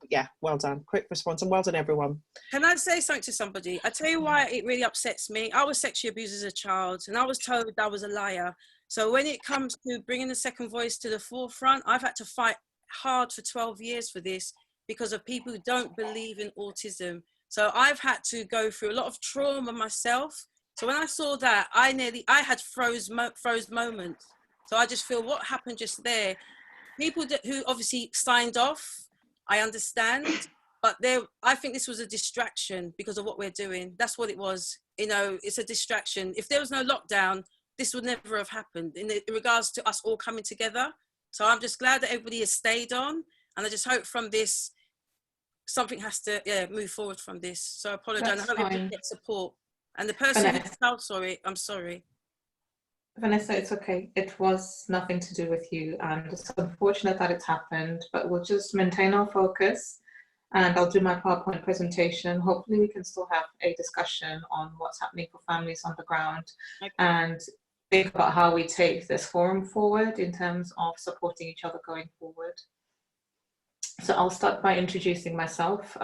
Yeah, well done. Quick response, and well done, everyone. Can I say something to somebody? I tell you why it really upsets me. I was sexually abused as a child, and I was told I was a liar. So when it comes to bringing the second voice to the forefront, I've had to fight hard for 12 years for this because of people who don't believe in autism. So I've had to go through a lot of trauma myself. So when I saw that, I had froze moments. So I just feel what happened just there. People who obviously signed off, I understand, but I think this was a distraction because of what we're doing. That's what it was. You know, it's a distraction. If there was no lockdown, this would never have happened in regards to us all coming together. So I'm just glad that everybody has stayed on, and I just hope from this, something has to move forward from this. So I apologize. I hope everybody gets support. And the person who felt sorry, I'm sorry. Vanessa, it's okay. It was nothing to do with you, and it's unfortunate that it's happened, but we'll just maintain our focus, and I'll do my PowerPoint presentation. Hopefully we can still have a discussion on what's happening for families on the ground, and think about how we take this forum forward in terms of supporting each other going forward. So I'll start by introducing myself.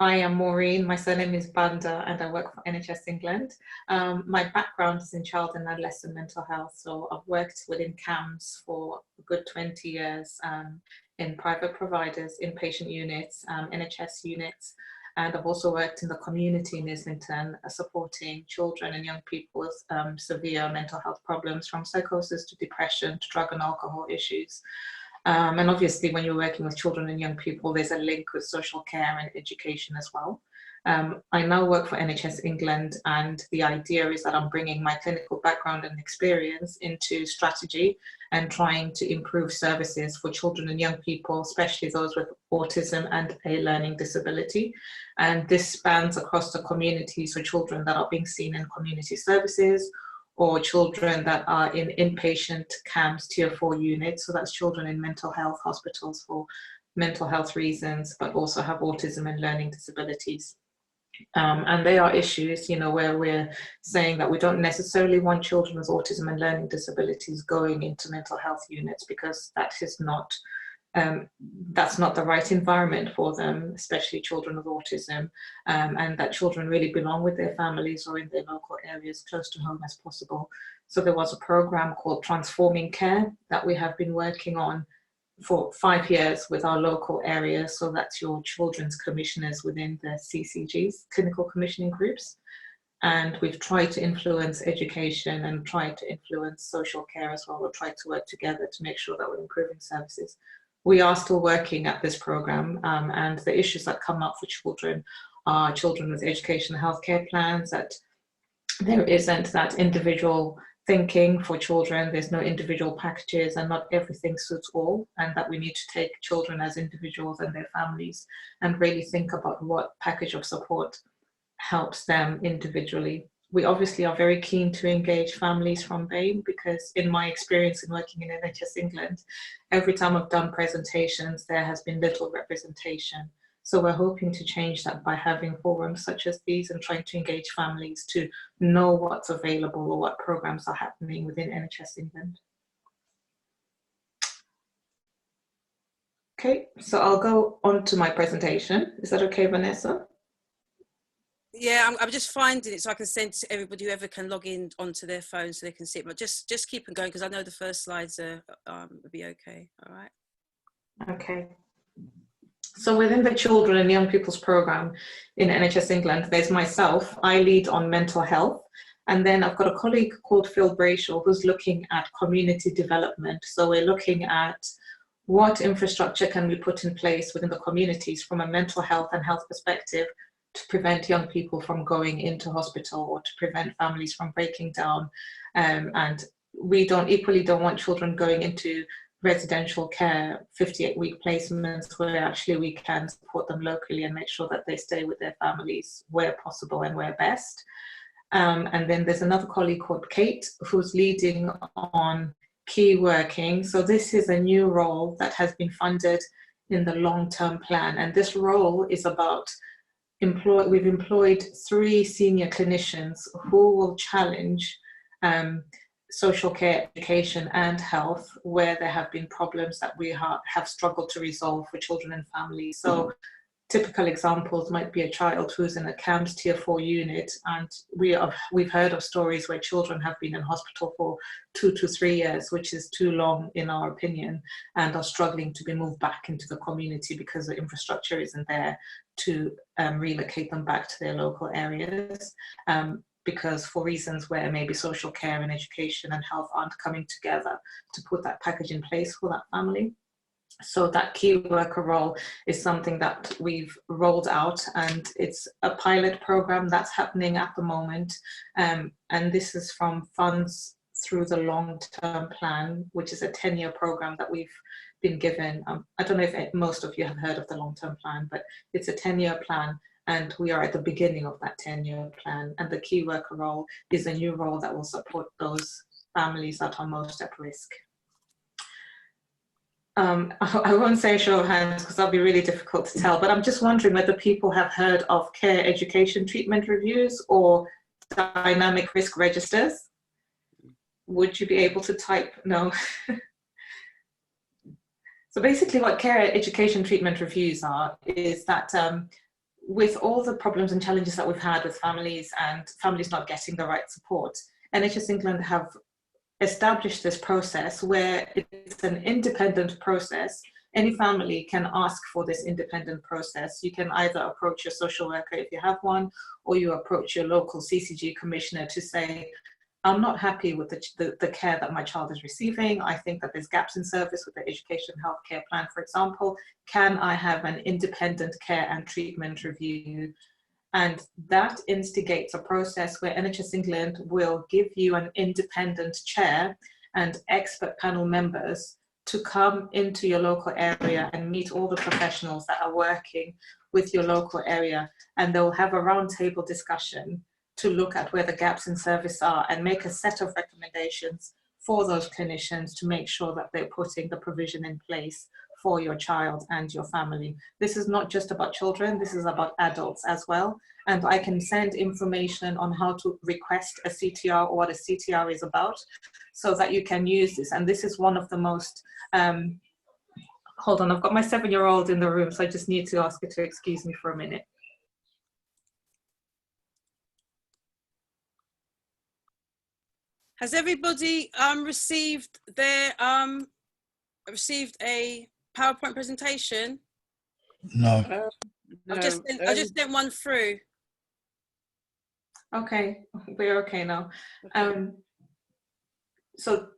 I am Maureen, my surname is Banda, and I work for NHS England. My background is in child and adolescent mental health, so I've worked within CAMS for a good 20 years in private providers, inpatient units, NHS units, and I've also worked in the community in Islington, supporting children and young people with severe mental health problems, from psychosis to depression to drug and alcohol issues. And obviously, when you're working with children and young people, there's a link with social care and education as well. I now work for NHS England, and the idea is that I'm bringing my clinical background and experience into strategy and trying to improve services for children and young people, especially those with autism and a learning disability. And this spans across the community, so children that are being seen in community services, or children that are in inpatient CAMS Tier 4 units, so that's children in mental health hospitals for mental health reasons, but also have autism and learning disabilities. And they are issues, you know, where we're saying that we don't necessarily want children with autism and learning disabilities going into mental health units, because that is not that's not the right environment for them, especially children with autism, and that children really belong with their families or in their local areas close to home as possible. So there was a program called Transforming Care that we have been working on for 5 years with our local areas. So that's your children's commissioners within the CCGs, clinical commissioning groups. And we've tried to influence education and tried to influence social care as well. We've tried to work together to make sure that we're improving services. We are still working at this program, and the issues that come up for children are children with education and healthcare plans, that there isn't that individual thinking for children, there's no individual packages, and not everything suits all, and that we need to take children as individuals and their families and really think about what package of support helps them individually. We obviously are very keen to engage families from BAME, because in my experience in working in NHS England, every time I've done presentations, there has been little representation. So we're hoping to change that by having forums such as these and trying to engage families to know what's available or what programs are happening within NHS England. Okay, so I'll go on to my presentation. Is that okay, Vanessa? Yeah, I'm just finding it so I can send to everybody, whoever can log in onto their phone so they can see it. But just keep on going, because I know the first slides will be okay. All right. Okay. So within the children and young people's program in NHS England, there's myself. I lead on mental health. And then I've got a colleague called Phil Brayshaw who's looking at community development. So we're looking at what infrastructure can we put in place within the communities from a mental health and health perspective to prevent young people from going into hospital, or to prevent families from breaking down. And we equally don't want children going into residential care, 58-week placements, where actually we can support them locally and make sure that they stay with their families where possible and where best. And then there's another colleague called Kate who's leading on key working. So this is a new role that has been funded in the long-term plan. And this role is about we've employed 3 senior clinicians who will challenge social care, education and health, where there have been problems that we have struggled to resolve for children and families. So typical examples might be a child who's in a CAMHS Tier 4 unit, and we've heard of stories where children have been in hospital for 2 to 3 years, which is too long in our opinion, and are struggling to be moved back into the community because the infrastructure isn't there to relocate them back to their local areas. Because for reasons where maybe social care and education and health aren't coming together to put that package in place for that family. So that key worker role is something that we've rolled out, and it's a pilot program that's happening at the moment. And this is from funds through the long-term plan, which is a 10-year program that we've been given. I don't know if most of you have heard of the long-term plan, but it's a 10-year plan, and we are at the beginning of that 10-year plan. And the key worker role is a new role that will support those families that are most at risk. I won't say show of hands because that'll be really difficult to tell, but I'm just wondering whether people have heard of care education treatment reviews or dynamic risk registers. Would you be able to type no? So basically what care education treatment reviews are is that with all the problems and challenges that we've had with families and families not getting the right support, NHS England have established this process where it's an independent process. Any family can ask for this independent process. You can either approach your social worker if you have one, or you approach your local CCG commissioner to say, I'm not happy with the care that my child is receiving. I think that there's gaps in service with the education healthcare plan, for example. Can I have an independent care and treatment review? And that instigates a process where NHS England will give you an independent chair and expert panel members to come into your local area and meet all the professionals that are working with your local area. And they'll have a roundtable discussion to look at where the gaps in service are and make a set of recommendations for those clinicians to make sure that they're putting the provision in place for your child and your family. This is not just about children, this is about adults as well. And I can send information on how to request a CTR or what a CTR is about so that you can use this. And this is one of the most, hold on, I've got my 7-year-old in the room, so I just need to ask her to excuse me for a minute. Has everybody received their received a PowerPoint presentation? No. No, I just sent one through. Okay, we're okay now. So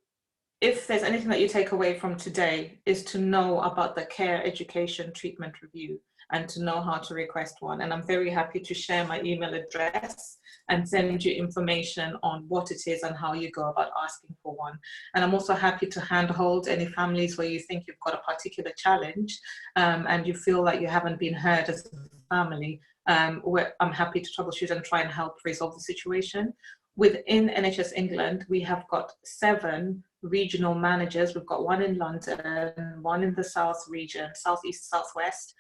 if there's anything that you take away from today is to know about the care education treatment review and to know how to request one. And I'm very happy to share my email address and send you information on what it is and how you go about asking for one. And I'm also happy to handhold any families where you think you've got a particular challenge and you feel like you haven't been heard as a family. Where I'm happy to troubleshoot and try and help resolve the situation. Within NHS England, we have got 7 regional managers. We've got one in London, one in the South region, Southeast, Southwest,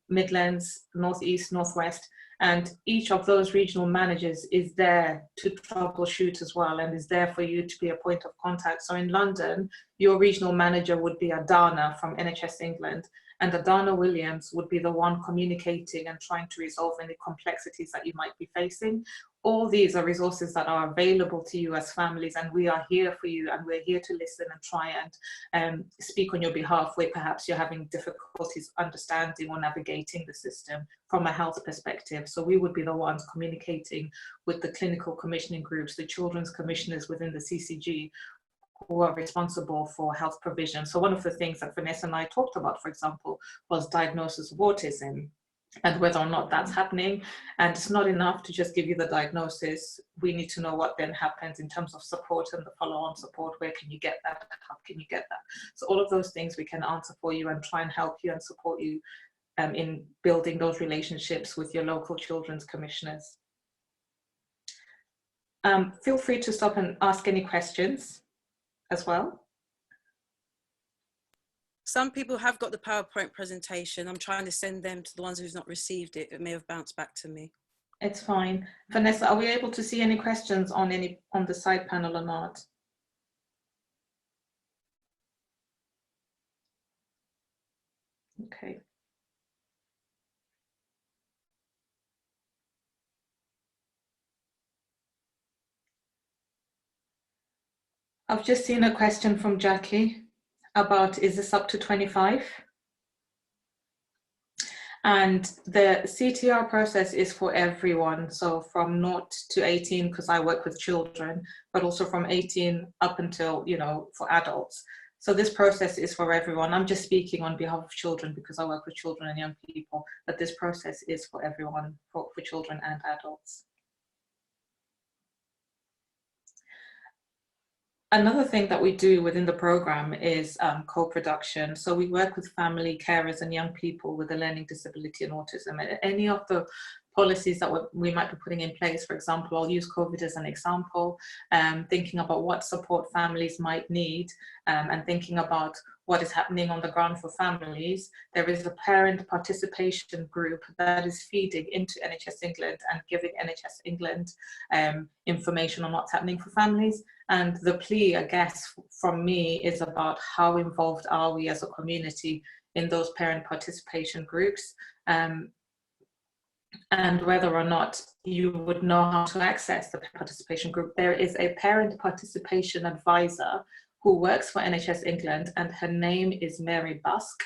Midlands, Northeast, Northwest, and each of those regional managers is there to troubleshoot as well and is there for you to be a point of contact. So in London, your regional manager would be Adana from NHS England, and Adana Williams would be the one communicating and trying to resolve any complexities that you might be facing. All these are resources that are available to you as families, and we are here for you, and we're here to listen and try and speak on your behalf where perhaps you're having difficulties understanding or navigating the system from a health perspective. So we would be the ones communicating with the clinical commissioning groups, the children's commissioners within the CCG, who are responsible for health provision. So one of the things that Vanessa and I talked about, for example, was diagnosis of autism and whether or not that's happening. And it's not enough to just give you the diagnosis. We need to know what then happens in terms of support and the follow-on support. Where can you get that? How can you get that? So all of those things we can answer for you and try and help you and support you in building those relationships with your local children's commissioners. Feel free to stop and ask any questions as well. Some people have got the PowerPoint presentation. I'm trying to send them to the ones who's not received it. It may have bounced back to me. It's fine. Vanessa, are we able to see any questions on the side panel or not? Okay. I've just seen a question from Jackie about, is this up to 25? And the CTR process is for everyone. So from 0 to 18, because I work with children, but also from 18 up until, you know, for adults. So this process is for everyone. I'm just speaking on behalf of children because I work with children and young people, but this process is for everyone, for children and adults. Another thing that we do within the program is co-production. So we work with family, carers and young people with a learning disability and autism. And any of the policies that we might be putting in place, for example, I'll use COVID as an example, thinking about what support families might need and thinking about what is happening on the ground for families. There is a parent participation group that is feeding into NHS England and giving NHS England information on what's happening for families. And the plea, I guess, from me is about how involved are we as a community in those parent participation groups, and whether or not you would know how to access the participation group. There is a parent participation advisor who works for NHS England, and her name is Mary Busk.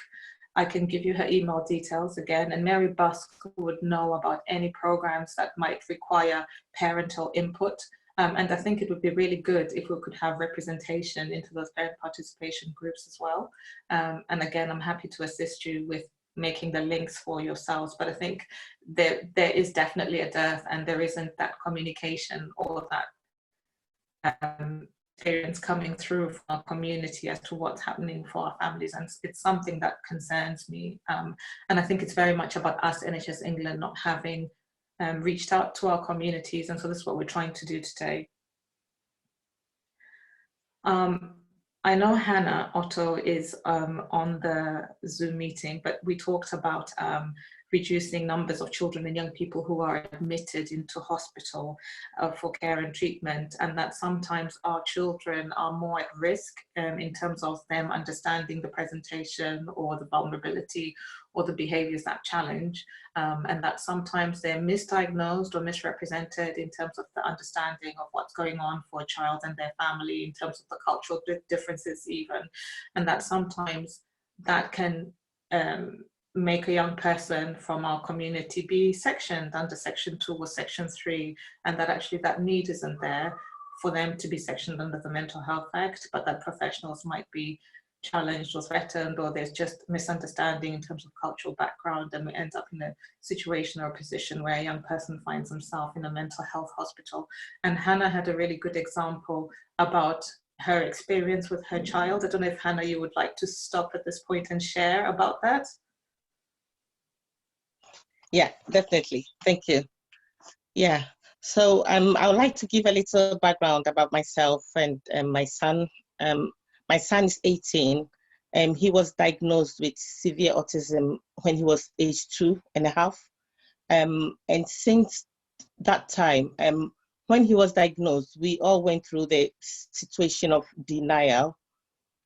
I can give you her email details again, and Mary Busk would know about any programs that might require parental input. And I think it would be really good if we could have representation into those parent participation groups as well. And again, I'm happy to assist you with making the links for yourselves, but I think there is definitely a dearth, and there isn't that communication or that experience coming through from our community as to what's happening for our families, and it's something that concerns me. And I think it's very much about us, NHS England, not having reached out to our communities, and so this is what we're trying to do today. I know Hannah Otto is on the Zoom meeting, but we talked about reducing numbers of children and young people who are admitted into hospital for care and treatment, and that sometimes our children are more at risk in terms of them understanding the presentation or the vulnerability or the behaviours that challenge, and that sometimes they're misdiagnosed or misrepresented in terms of the understanding of what's going on for a child and their family, in terms of the cultural differences even, and that sometimes that can make a young person from our community be sectioned under Section 2 or Section 3, and that actually that need isn't there for them to be sectioned under the Mental Health Act, but that professionals might be challenged or threatened, or there's just misunderstanding in terms of cultural background, and we end up in a situation or a position where a young person finds himself in a mental health hospital. And Hannah had a really good example about her experience with her child. I don't know if Hannah, you would like to stop at this point and share about that? Yeah, definitely. Thank you. Yeah, so I would like to give a little background about myself and my son. My son is 18, and he was diagnosed with severe autism when he was age 2.5. And since that time, when he was diagnosed, we all went through the situation of denial.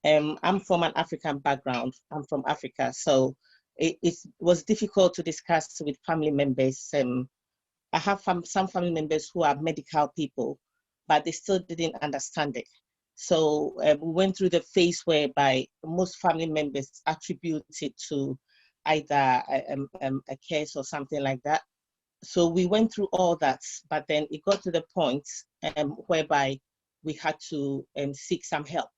I'm from an African background. I'm from Africa, so it was difficult to discuss with family members. I have some family members who are medical people, but they still didn't understand it. So we went through the phase whereby most family members attribute it to either a case or something like that. So we went through all that, but then it got to the point whereby we had to seek some help.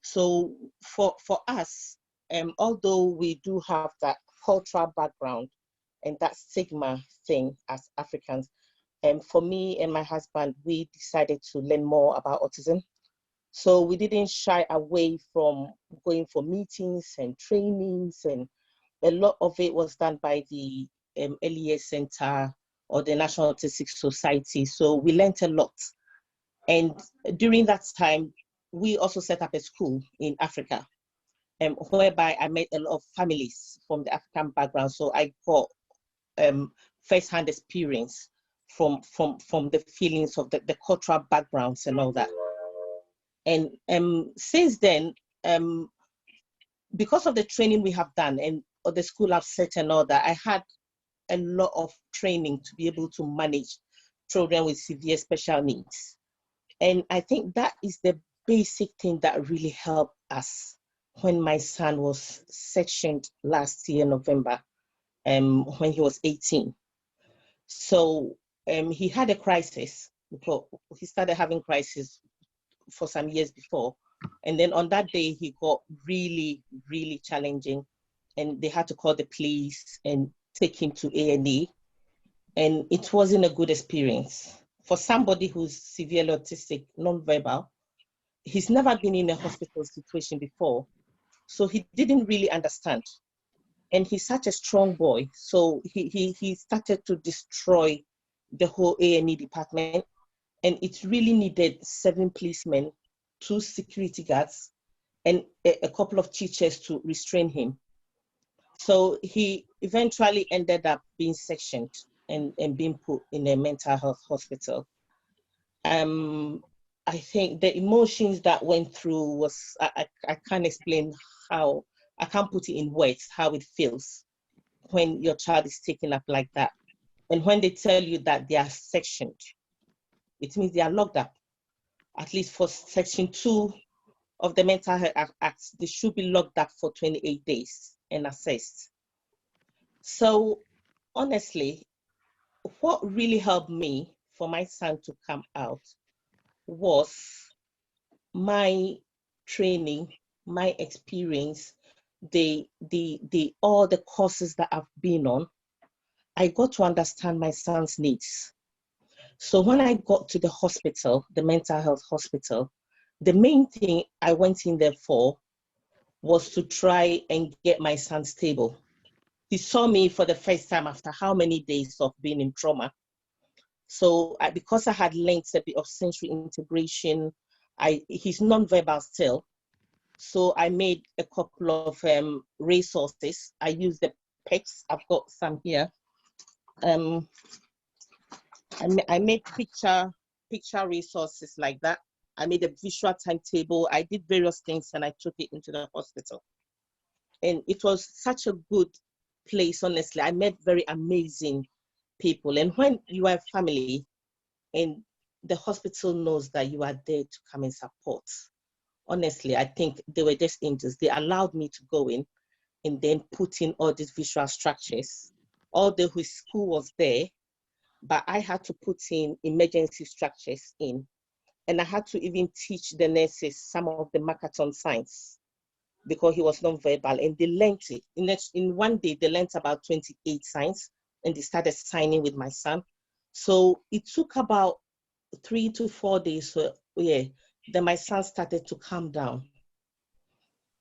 So for us, although we do have that cultural background and that stigma thing as Africans, for me and my husband, we decided to learn more about autism. So we didn't shy away from going for meetings and trainings, and a lot of it was done by the LEA Center or the National Autistic Society. So we learned a lot. And during that time, we also set up a school in Africa, whereby I met a lot of families from the African background. So I got first-hand experience from the feelings of the cultural backgrounds and all that. And since then, because of the training we have done, and the school have set and all that, I had a lot of training to be able to manage children with severe special needs. And I think that is the basic thing that really helped us when my son was sectioned last year, November, when he was 18. So he had a crisis, because he started having crisis for some years before. And then on that day, he got really, really challenging. And they had to call the police and take him to A&E. And it wasn't a good experience. For somebody who's severely autistic, non-verbal, he's never been in a hospital situation before. So he didn't really understand. And he's such a strong boy. So he started to destroy the whole A&E department. And it really needed 7 policemen, 2 security guards, and a couple of teachers to restrain him. So he eventually ended up being sectioned and being put in a mental health hospital. I think the emotions that went through was, I can't explain how, I can't put it in words, how it feels when your child is taken up like that. And when they tell you that they are sectioned, it means they are locked up. At least for Section 2 of the Mental Health Act, they should be locked up for 28 days and assessed. So honestly, what really helped me for my son to come out was my training, my experience, all the courses that I've been on. I got to understand my son's needs. So when I got to the hospital, the mental health hospital, the main thing I went in there for was to try and get my son stable. He saw me for the first time after how many days of being in trauma. So because I had learned a bit of sensory integration, he's non-verbal still. So I made a couple of resources. I used the PECs. I've got some here. I made picture resources like that. I made a visual timetable. I did various things and I took it into the hospital. And it was such a good place, honestly. I met very amazing people. And when you are a family and the hospital knows that you are there to come and support, honestly, I think they were just angels. They allowed me to go in and then put in all these visual structures. Although his school was there, but I had to put in emergency structures in. And I had to even teach the nurses some of the Makaton signs because he was non-verbal, and they learned it. In one day, they learned about 28 signs, and they started signing with my son. So it took about 3 to 4 days. So yeah, then my son started to calm down.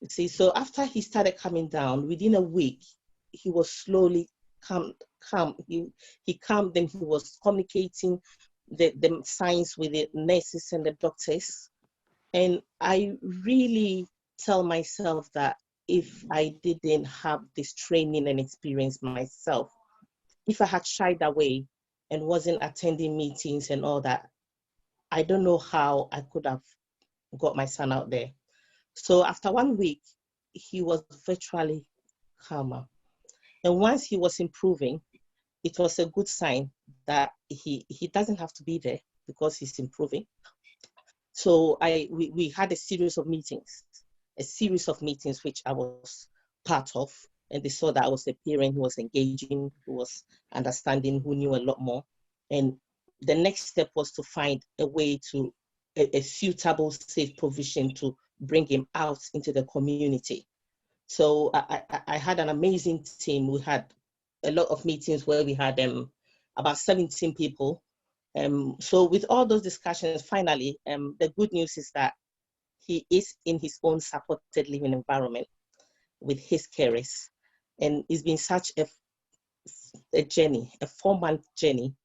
You see, so after he started coming down, within a week, he was slowly calm. He calmed, then he was communicating the signs with the nurses and the doctors. And I really tell myself that if I didn't have this training and experience myself, if I had shied away and wasn't attending meetings and all that, I don't know how I could have got my son out there. So after 1 week, he was virtually calmer. And once he was improving, it was a good sign that he doesn't have to be there because he's improving. So we had a series of meetings which I was part of, and they saw that I was a parent who was engaging, who was understanding, who knew a lot more. And the next step was to find a way to a suitable, safe provision to bring him out into the community. So I had an amazing team. We had a lot of meetings where we had about 17 people. So with all those discussions, finally, the good news is that he is in his own supported living environment with his carers. And it's been such a journey, a 4-month journey.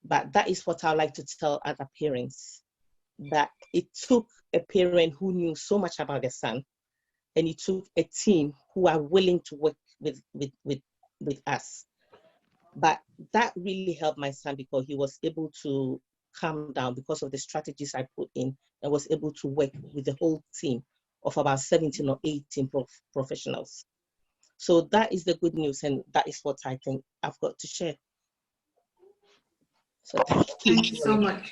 But that is what I like to tell other parents, that it took a parent who knew so much about their son, and it took a team who are willing to work with us. But that really helped my son because he was able to calm down because of the strategies I put in, and was able to work with the whole team of about 17 or 18 professionals. So that is the good news, and that is what I think I've got to share. So thank you so much.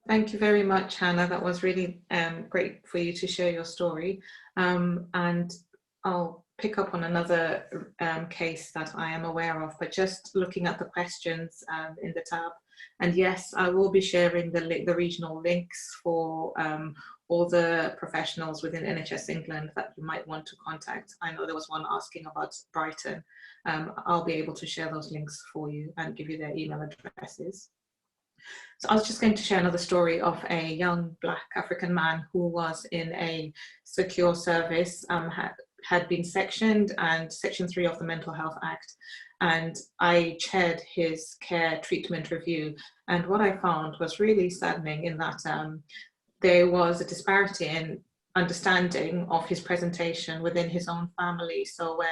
Thank you very much, Hannah. That was really great for you to share your story. And I'll pick up on another case that I am aware of, but just looking at the questions in the tab. And yes, I will be sharing the regional links for all the professionals within NHS England that you might want to contact. I know there was one asking about Brighton. I'll be able to share those links for you and give you their email addresses. So I was just going to share another story of a young Black African man who was in a secure service, had been sectioned, and Section 3 of the Mental Health Act. And I chaired his care treatment review. And what I found was really saddening in that there was a disparity in understanding of his presentation within his own family. So where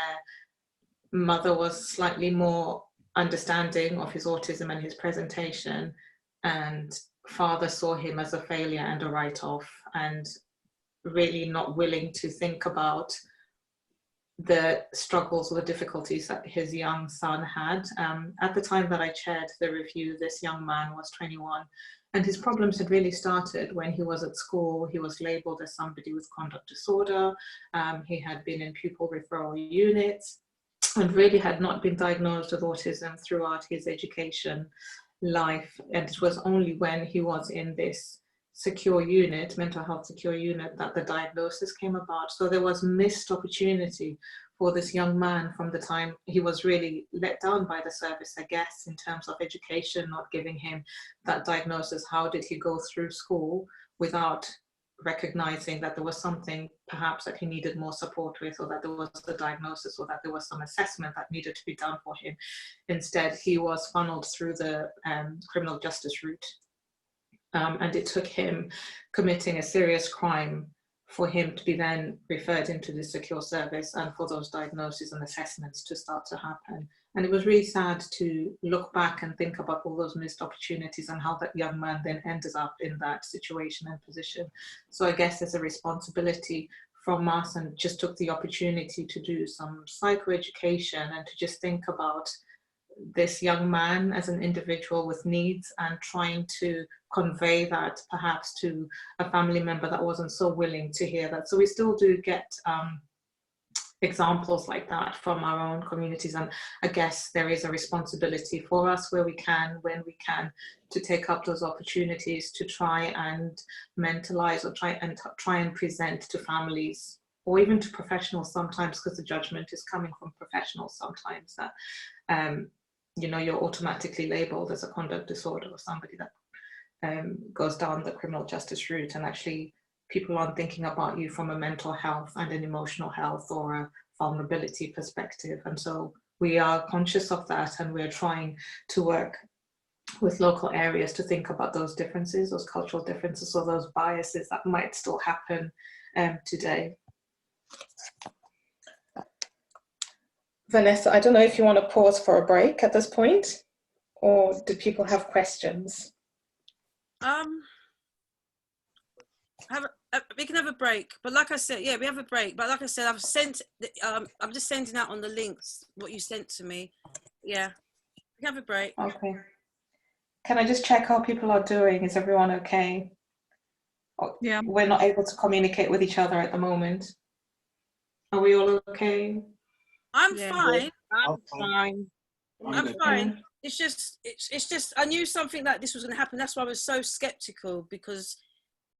mother was slightly more understanding of his autism and his presentation, and father saw him as a failure and a write-off, and really not willing to think about the struggles or the difficulties that his young son had. At the time that I chaired the review, this young man was 21, and his problems had really started when he was at school. He was labelled as somebody with conduct disorder. He had been in pupil referral units and really had not been diagnosed with autism throughout his education life. And it was only when he was in this secure unit, mental health secure unit, that the diagnosis came about. So there was missed opportunity for this young man from the time he was really let down by the service, I guess, in terms of education, not giving him that diagnosis. How did he go through school without recognizing that there was something perhaps that he needed more support with, or that there was a diagnosis, or that there was some assessment that needed to be done for him? Instead, he was funneled through the criminal justice route. And it took him committing a serious crime for him to be then referred into the secure service, and for those diagnoses and assessments to start to happen. And it was really sad to look back and think about all those missed opportunities and how that young man then ended up in that situation and position. So I guess there's a responsibility from us, and just took the opportunity to do some psychoeducation and to just think about this young man as an individual with needs, and trying to convey that perhaps to a family member that wasn't so willing to hear that. So we still do get examples like that from our own communities, and I guess there is a responsibility for us where we can, when we can, to take up those opportunities to try and mentalize, or try and present to families, or even to professionals sometimes, because the judgment is coming from professionals sometimes, that you know, you're automatically labeled as a conduct disorder, or somebody that goes down the criminal justice route, and actually people aren't thinking about you from a mental health and an emotional health or a vulnerability perspective. And so we are conscious of that, and we're trying to work with local areas to think about those differences, those cultural differences, or those biases that might still happen today. Vanessa, I don't know if you want to pause for a break at this point, or do people have questions? We can have a break, but like I said, yeah, we have a break. But like I said, I've sent. I'm just sending out on the links what you sent to me. Yeah, we can have a break. Okay. Can I just check how people are doing? Is everyone okay? Yeah. We're not able to communicate with each other at the moment. Are we all okay? I'm Yeah. fine. I'm fine. I'm fine. It's just I knew something like this was going to happen. That's why I was so skeptical, because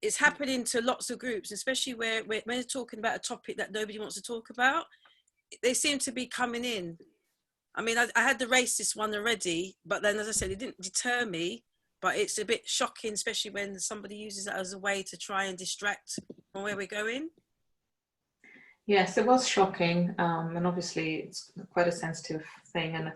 it's happening to lots of groups, especially where when they're talking about a topic that nobody wants to talk about. They seem to be coming in. I mean, I had the racist one already, but then, as I said, it didn't deter me. But it's a bit shocking, especially when somebody uses that as a way to try and distract from where we're going. Yes, it was shocking, and obviously it's quite a sensitive thing. And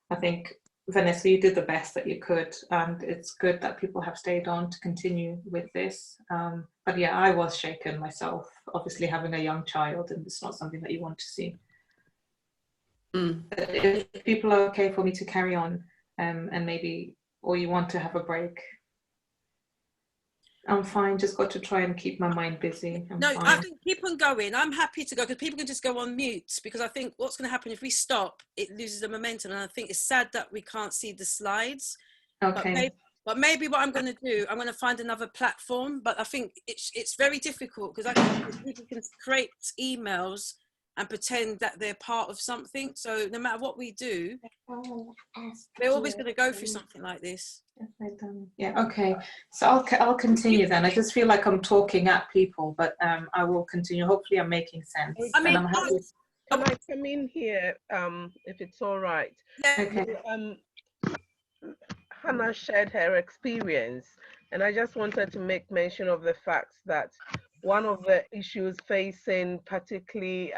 I think, Vanessa, you did the best that you could, and it's good that people have stayed on to continue with this. But yeah, I was shaken myself, obviously having a young child, and it's not something that you want to see. If people are okay for me to carry on, and maybe, or you want to have a break, I'm fine. Just got to try and keep my mind busy. I'm No, fine. I think keep on going. I'm happy to go because people can just go on mute, because I think what's going to happen if we stop, it loses the momentum. And I think it's sad that we can't see the slides. Okay. But maybe what I'm going to do, I'm going to find another platform. But I think it's very difficult because I think people can create emails and pretend that they're part of something. So no matter what we do, they're always going to go through something like this. Yeah. Okay. So I'll continue then. I just feel like I'm talking at people, but I will continue. Hopefully, I'm making sense. I mean, and I'm happy. Can I come in here, if it's all right? Yeah. Okay. Hannah shared her experience, and I just wanted to make mention of the fact that one of the issues facing particularly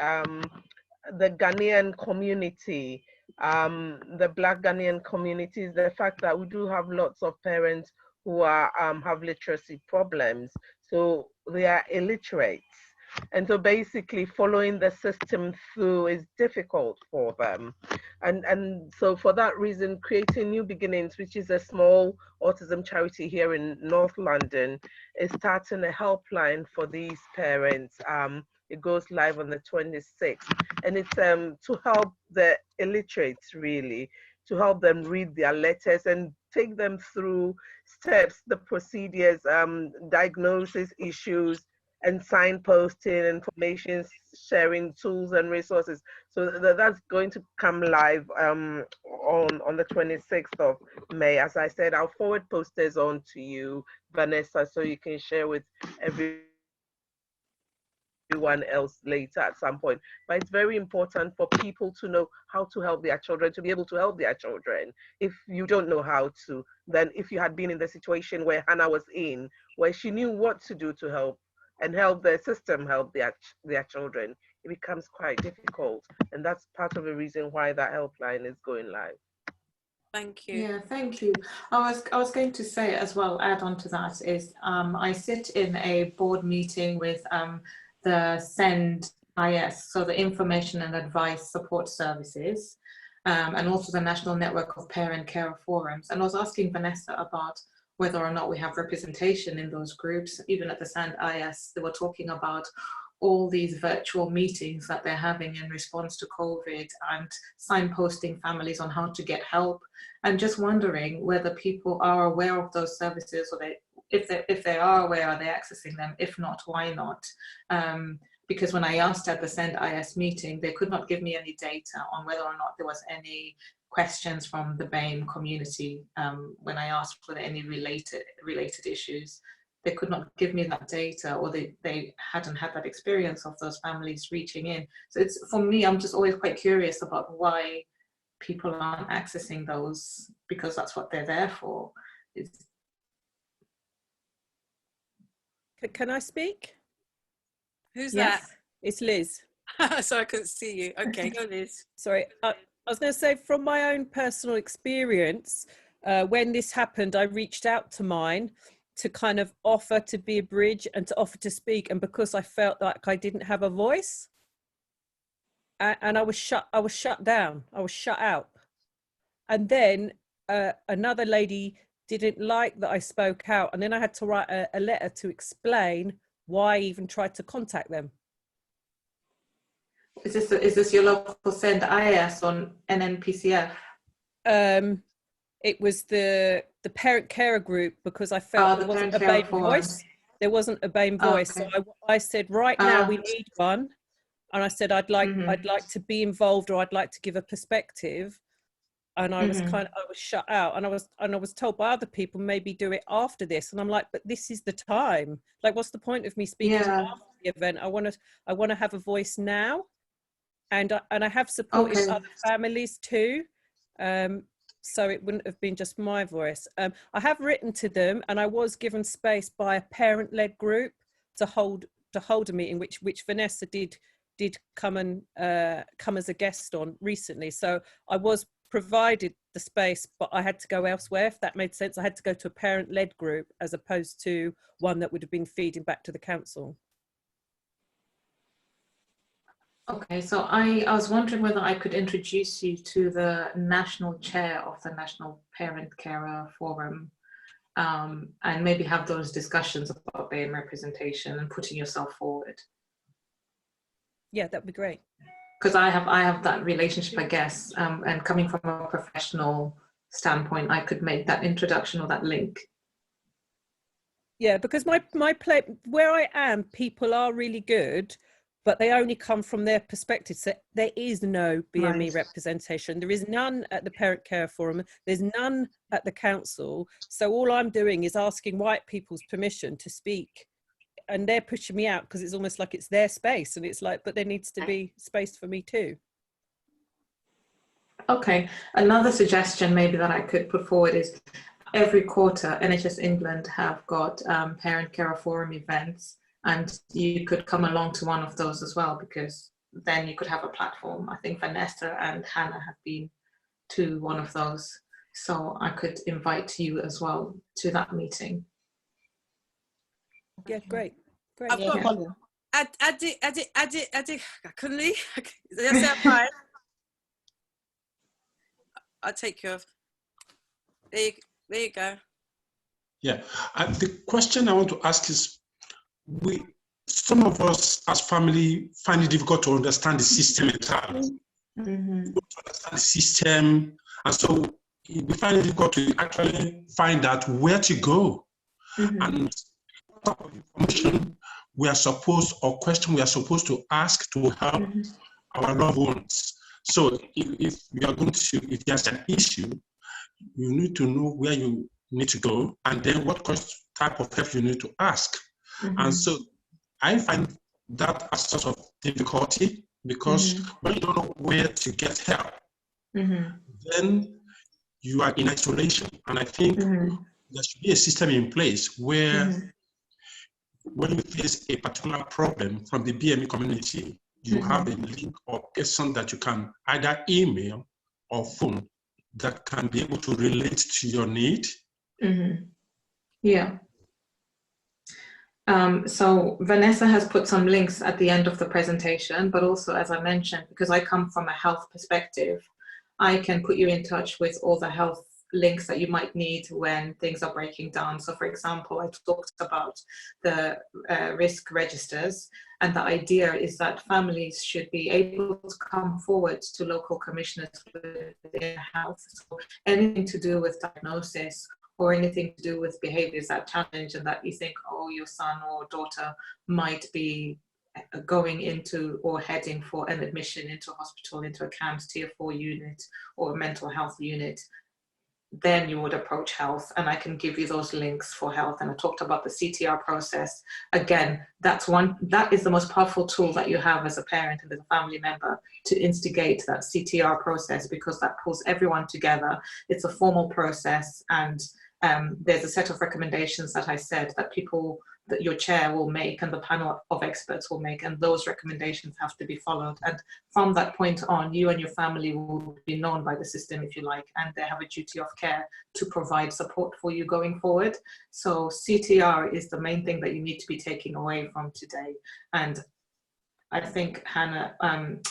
the Ghanaian community, the Black Ghanaian community, is the fact that we do have lots of parents who are have literacy problems, so they are illiterate. And so basically following the system through is difficult for them. And so for that reason, Creating New Beginnings, which is a small autism charity here in North London, is starting a helpline for these parents. It goes live on the 26th. And it's to help the illiterates, really, to help them read their letters and take them through steps, the procedures, diagnosis issues, and signposting, information sharing tools and resources. So that's going to come live on the 26th of May. As I said, I'll forward posters on to you, Vanessa, so you can share with everyone else later at some point. But it's very important for people to know how to help their children, to be able to help their children. If you don't know how to, then if you had been in the situation where Hannah was in, where she knew what to do to help and help the system help their children, it becomes quite difficult. And that's part of the reason why that helpline is going live. Thank you. Yeah, thank you. I was going to say as well, add on to that is I sit in a board meeting with the SEND IS, so the Information and Advice Support Services, and also the National Network of Parent Care Forums. And I was asking Vanessa about whether or not we have representation in those groups. Even at the SEND IS, they were talking about all these virtual meetings that they're having in response to COVID and signposting families on how to get help. And just wondering whether people are aware of those services, or if they are aware, are they accessing them? If not, why not? Because when I asked at the SEND IS meeting, they could not give me any data on whether or not there was any questions from the BAME community. When I asked for any related issues, they could not give me that data, or they hadn't had that experience of those families reaching in. So it's, for me, I'm just always quite curious about why people aren't accessing those, because that's what they're there for. Can I speak? Who's Yes, it's Liz. that? So I couldn't see you. Okay, go Liz. Sorry, I was going to say, from my own personal experience, when this happened, I reached out to mine to kind of offer to be a bridge and to offer to speak. And because I felt like I didn't have a voice, and I was shut down, I was shut out. And then another lady didn't like that I spoke out. And then I had to write a letter to explain why I even tried to contact them. Is this your local SEND IS on NNPCF? It was the parent carer group, because I felt there wasn't a BAME voice. There wasn't a BAME voice. Okay. So I said, right now we need one. And I said, I'd like to be involved, or I'd like to give a perspective. And I was I was shut out, and I was told by other people, maybe do it after this. And I'm like, but this is the time. Like, what's the point of me speaking after the event? I want to have a voice now. And I have supported other families too. So it wouldn't have been just my voice. I have written to them, and I was given space by a parent-led group to hold a meeting, which Vanessa did come as a guest on recently. So I was provided the space, but I had to go elsewhere, if that made sense. I had to go to a parent-led group as opposed to one that would have been feeding back to the council. Okay, so I was wondering whether I could introduce you to the national chair of the National Parent Carer Forum. and maybe have those discussions about BAME representation and putting yourself forward. Yeah, that'd be great. Because I have that relationship, I guess, and coming from a professional standpoint, I could make that introduction or that link. Yeah, because where I am, people are really good, but they only come from their perspective. So there is no BME representation. There is none at the Parent Care Forum. There's none at the council. So all I'm doing is asking white people's permission to speak, and they're pushing me out because it's almost like it's their space, and it's like, but there needs to be space for me too. Okay, another suggestion maybe that I could put forward is every quarter NHS England have got Parent Care Forum events, and you could come along to one of those as well, because then you could have a platform. I think Vanessa and Hannah have been to one of those, so I could invite you as well to that meeting. Yeah, great. I've Yeah, got add it. Kunle, is that fine? I'll take care of. There you go. Yeah, the question I want to ask is, some of us as family find it difficult to understand the system entirely. Mm-hmm. To understand the system, and so we find it difficult to actually find out where to go. Mm-hmm. And what type of information we are supposed, or question we are supposed to ask to help our loved ones. So if we are going to, if there's an issue, you need to know where you need to go, and then what type of help you need to ask. And so I find that a sort of difficulty, because when you don't know where to get help, then you are in isolation. And I think there should be a system in place where when you face a particular problem from the BME community, you have a link or person that you can either email or phone that can be able to relate to your need. Yeah. So Vanessa has put some links at the end of the presentation, but also, as I mentioned, because I come from a health perspective, I can put you in touch with all the health links that you might need when things are breaking down. So for example, I talked about the risk registers, and the idea is that families should be able to come forward to local commissioners within health. So anything to do with diagnosis or anything to do with behaviors that challenge and that you think, oh, your son or daughter might be going into or heading for an admission into a hospital, into a CAMHS Tier 4 unit or a mental health unit, then you would approach health, and I can give you those links for health. And I talked about the CTR process. Again, that is the most powerful tool that you have as a parent and as a family member, to instigate that CTR process, because that pulls everyone together. It's a formal process, and there's a set of recommendations that I said that your chair will make and the panel of experts will make, and those recommendations have to be followed. And from that point on, you and your family will be known by the system, if you like, and they have a duty of care to provide support for you going forward. So CTR is the main thing that you need to be taking away from today. And I think Hannah,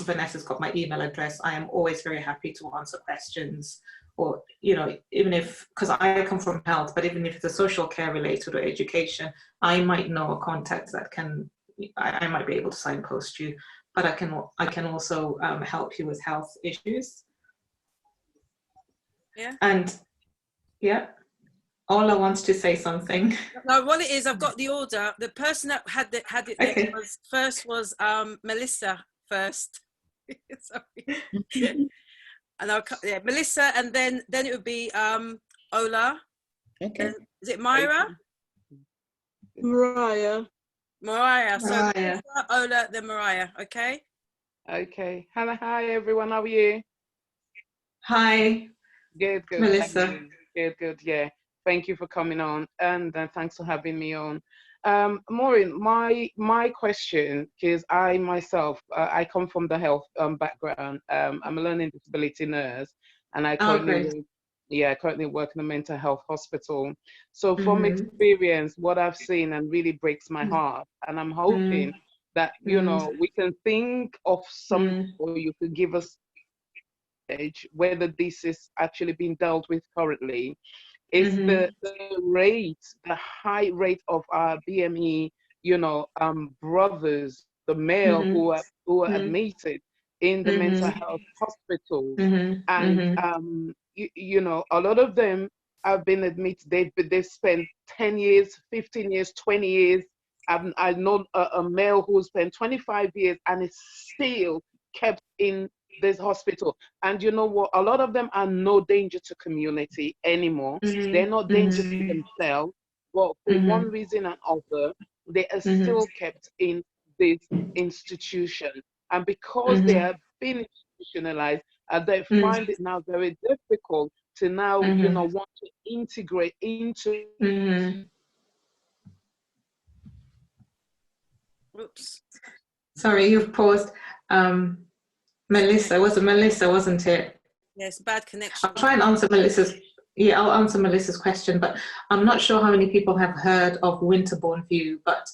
Vanessa's got my email address. I am always very happy to answer questions, or, you know, even if, because I come from health, but even if it's a social care related or education, I might know a contact that I might be able to signpost you, but I can also help you with health issues. Yeah. And yeah, Ola wants to say something. No, what it is, I've got the order. The person that had it Okay. first was Melissa first. Sorry. And Melissa, and then it would be Ola. Okay. Is it Myra? Mariah. Mariah. So Mariah. Melissa, Ola, then Mariah. Okay. Okay. Hannah, hi everyone. How are you? Hi. Good. Melissa. Thank you. Good. Yeah. Thank you for coming on, and thanks for having me on. Maureen, my question, because I myself, I come from the health background. I'm a learning disability nurse, and I currently work in a mental health hospital. So from experience, what I've seen and really breaks my heart, and I'm hoping that, you know, we can think of some, or you could give us whether this is actually being dealt with currently, is the high rate of our BME, brothers, the male who are admitted in the mental health hospitals. And, a lot of them have been admitted, they've spent 10 years, 15 years, 20 years. I know a male who spent 25 years and is still kept in this hospital. And you know what? A lot of them are no danger to community anymore. They're not danger to themselves, but for one reason or other, they are still kept in this institution. And because they have been institutionalized, they find it now very difficult to now, want to integrate into. Oops. Sorry, you've paused. Melissa, was it Melissa, wasn't it? Yes, bad connection. I'll try and answer Melissa's. Yeah, I'll answer Melissa's question, but I'm not sure how many people have heard of Winterbourne View, but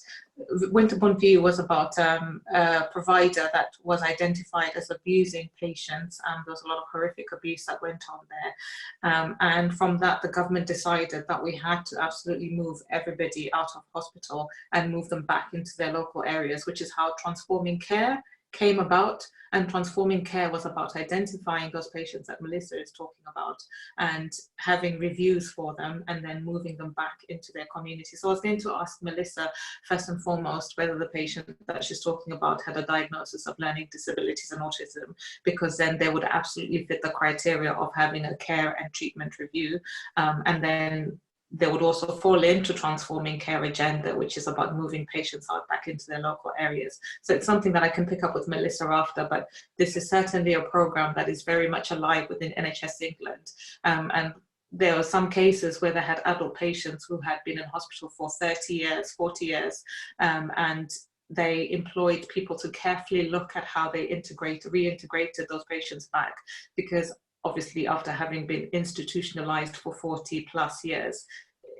Winterbourne View was about a provider that was identified as abusing patients, and there was a lot of horrific abuse that went on there. And from that, the government decided that we had to absolutely move everybody out of hospital and move them back into their local areas, which is how Transforming Care came about. And Transforming Care was about identifying those patients that Melissa is talking about and having reviews for them and then moving them back into their community. So I was going to ask Melissa, first and foremost, whether the patient that she's talking about had a diagnosis of learning disabilities and autism, because then they would absolutely fit the criteria of having a care and treatment review. And then they would also fall into Transforming Care agenda, which is about moving patients out back into their local areas. So it's something that I can pick up with Melissa after, but this is certainly a program that is very much alive within NHS England. And there were some cases where they had adult patients who had been in hospital for 30 years, 40 years, and they employed people to carefully look at how they reintegrated those patients back, because obviously after having been institutionalized for 40 plus years,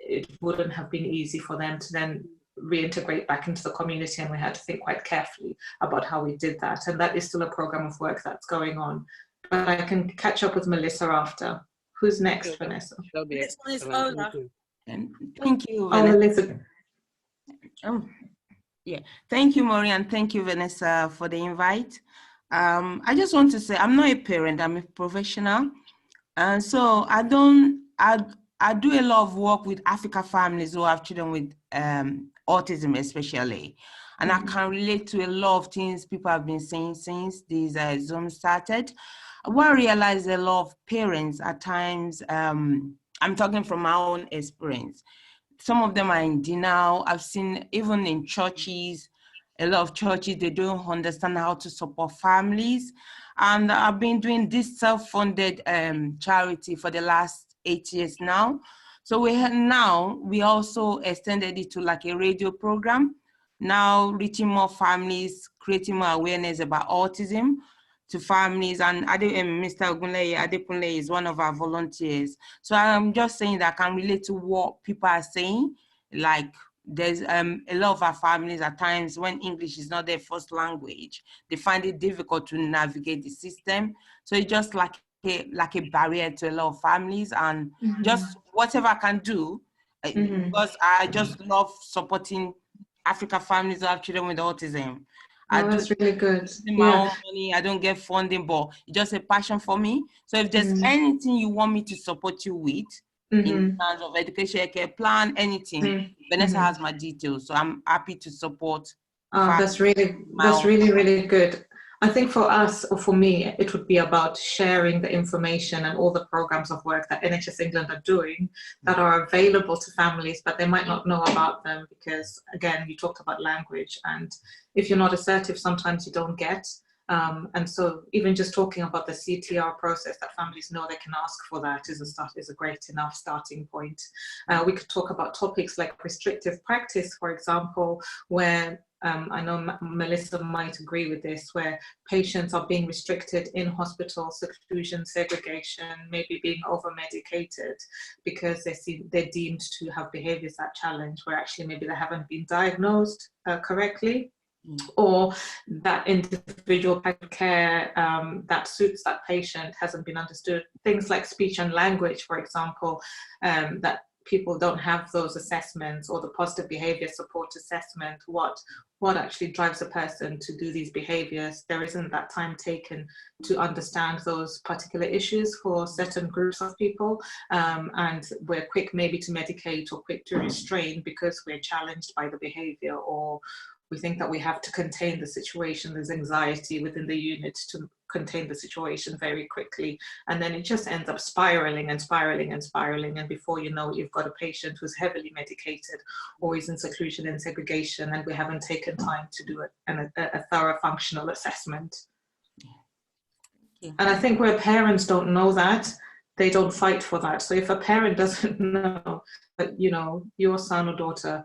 it wouldn't have been easy for them to then reintegrate back into the community, and we had to think quite carefully about how we did that. And that is still a program of work that's going on. But I can catch up with Melissa after. Who's next, Vanessa? Next one is Ola. And thank you, Oh, Vanessa. Melissa. Yeah, thank you, Maureen, and thank you, Vanessa, for the invite. I just want to say I'm not a parent, I'm a professional. And so I do a lot of work with African families who have children with autism especially. And I can relate to a lot of things people have been saying since this Zoom started. What I realize a lot of parents at times, I'm talking from my own experience, some of them are in denial. I've seen even in churches, a lot of churches, they don't understand how to support families. And I've been doing this self-funded charity for the last 8 years now. So we also extended it to like a radio program, now reaching more families, creating more awareness about autism to families. And Mr. Ogunleye Adekunle is one of our volunteers. So I'm just saying that I can relate to what people are saying, like there's a lot of our families at times when English is not their first language, they find it difficult to navigate the system. So it's just like a barrier to a lot of families, and just whatever I can do, because I just love supporting African families who have children with autism. That's really good. My own money, I don't get funding, but it's just a passion for me. So if there's anything you want me to support you with, in terms of education, care plan, anything, Vanessa has my details, so I'm happy to support. That's really good. I think for us, or for me, it would be about sharing the information and all the programs of work that NHS England are doing that are available to families, but they might not know about them because, again, you talked about language, and if you're not assertive, sometimes you don't get. And so even just talking about the CTR process, that families know they can ask for that is a great enough starting point. We could talk about topics like restrictive practice, for example, where I know Melissa might agree with this, where patients are being restricted in hospital, seclusion, segregation, maybe being over-medicated because they're deemed to have behaviors that challenge, where actually maybe they haven't been diagnosed correctly. or that individual care that suits that patient hasn't been understood. Things like speech and language, for example, that people don't have those assessments, or the positive behavior support assessment, what actually drives a person to do these behaviors. There isn't that time taken to understand those particular issues for certain groups of people, and we're quick maybe to medicate or quick to restrain because we're challenged by the behavior, or we think that we have to contain the situation. There's anxiety within the unit to contain the situation very quickly. And then it just ends up spiraling and spiraling and spiraling. And before you know it, you've got a patient who's heavily medicated or is in seclusion and segregation, and we haven't taken time to do a thorough functional assessment. And I think where parents don't know that, they don't fight for that. So if a parent doesn't know that, you know, your son or daughter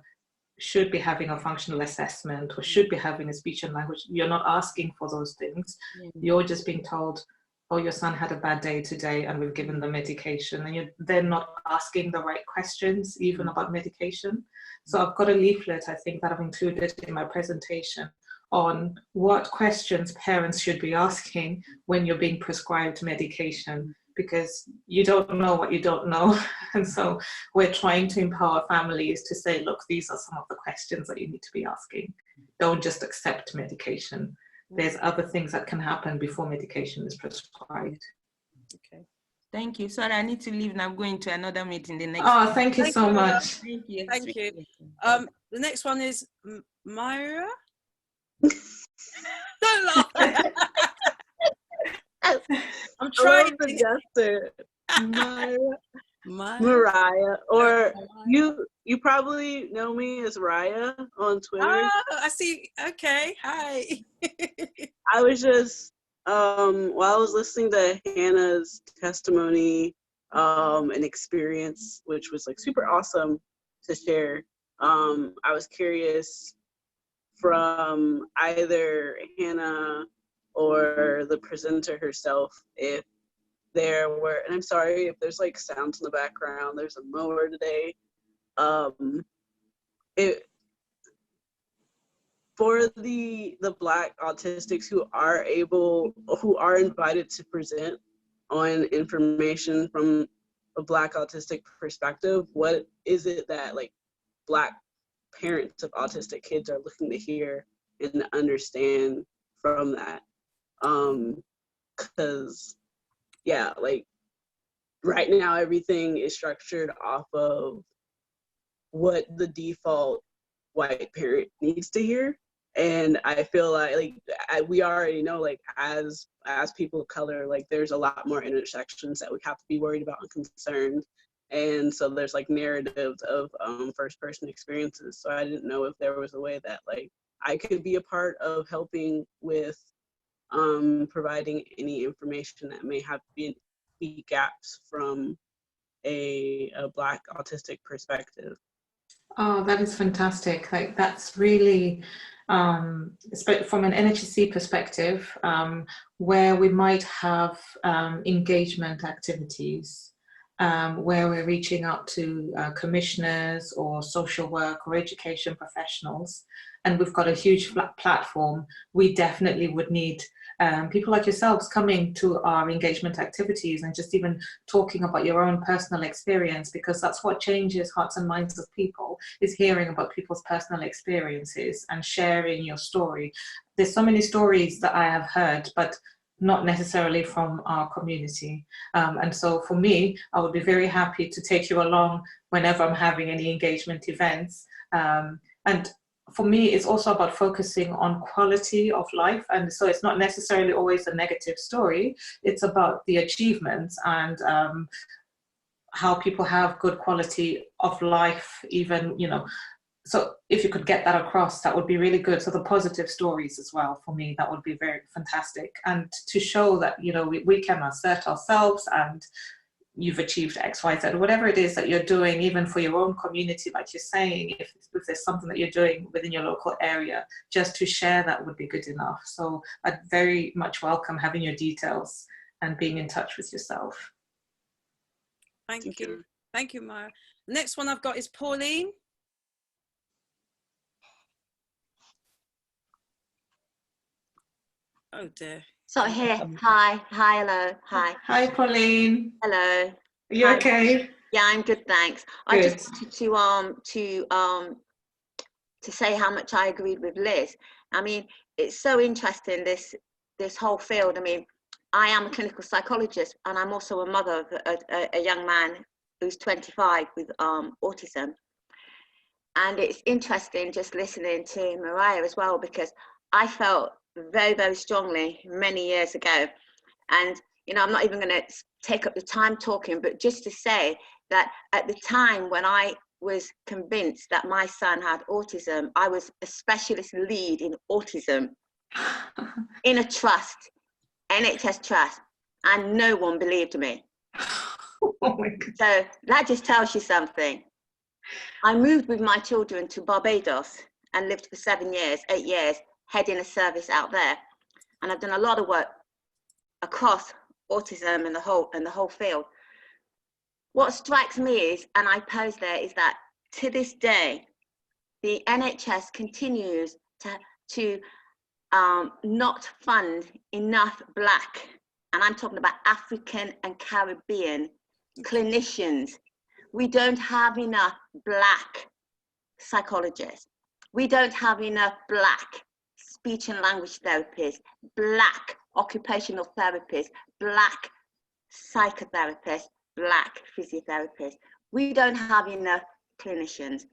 should be having a functional assessment or should be having a speech and language, you're not asking for those things. You're just being told, oh, your son had a bad day today and we've given them medication, and you're then not asking the right questions even about medication. So I've got a leaflet, I think, that I've included in my presentation on what questions parents should be asking when you're being prescribed medication, because you don't know what you don't know. And so we're trying to empower families to say, look, these are some of the questions that you need to be asking. Don't just accept medication. There's other things that can happen before medication is prescribed. Okay. Thank you. Sorry, I need to leave now. I'm going to another meeting the next. Oh, thank you so much. Thank you. Thank you. The next one is Myra. Don't laugh. I'm trying to guess it. Mariah, or you probably know me as Raya on Twitter. Oh, I see. Okay, hi. I was just while I was listening to Hannah's testimony and experience, which was like super awesome to share. I was curious from either Hannah or the presenter herself if there were, and I'm sorry if there's like sounds in the background, there's a mower today. For the Black autistics who are invited to present on information from a Black autistic perspective, what is it that like Black parents of autistic kids are looking to hear and understand from that? Because yeah, like right now everything is structured off of what the default white parent needs to hear, and I feel like we already know, like as people of color, like there's a lot more intersections that we have to be worried about and concerned, and so there's like narratives of first person experiences. So I didn't know if there was a way that like I could be a part of helping with providing any information that may have be gaps from a Black autistic perspective. Oh, that is fantastic. Like that's really, from an NHSC perspective, where we might have engagement activities, where we're reaching out to commissioners or social work or education professionals, and we've got a huge platform. We definitely would need people like yourselves coming to our engagement activities and just even talking about your own personal experience, because that's what changes hearts and minds of people, is hearing about people's personal experiences and sharing your story. There's so many stories that I have heard, but not necessarily from our community. And so for me, I would be very happy to take you along whenever I'm having any engagement events. And for me, it's also about focusing on quality of life. And so it's not necessarily always a negative story. It's about the achievements and how people have good quality of life, even, you know. So if you could get that across, that would be really good. So the positive stories as well, for me, that would be very fantastic. And to show that, you know, we can assert ourselves and you've achieved X, Y, Z, whatever it is that you're doing, even for your own community, like you're saying, if there's something that you're doing within your local area, just to share that would be good enough. So I'd very much welcome having your details and being in touch with yourself. Thank you. Thank you, Maya. The next one I've got is Pauline. Oh dear. So here, hi, hello, hi. Hi, Pauline. Hello. Are you Hi. okay? Yeah, I'm good, thanks. I just wanted to say how much I agreed with Liz. I mean, it's so interesting, this whole field. I mean, I am a clinical psychologist, and I'm also a mother of a young man who's 25 with autism. And it's interesting just listening to Mariah as well, because I felt very, very strongly many years ago. And, you know, I'm not even going to take up the time talking, but just to say that at the time when I was convinced that my son had autism, I was a specialist lead in autism in a trust, NHS trust, and no one believed me. Oh my God. So that just tells you something. I moved with my children to Barbados and lived for 8 years, heading a service out there. And I've done a lot of work across autism and the whole field. What strikes me is, and I pose there, is that to this day, the NHS continues to not fund enough Black, and I'm talking about African and Caribbean clinicians. We don't have enough Black psychologists. We don't have enough Black speech and language therapists, Black occupational therapists, Black psychotherapists, Black physiotherapists. We don't have enough clinicians.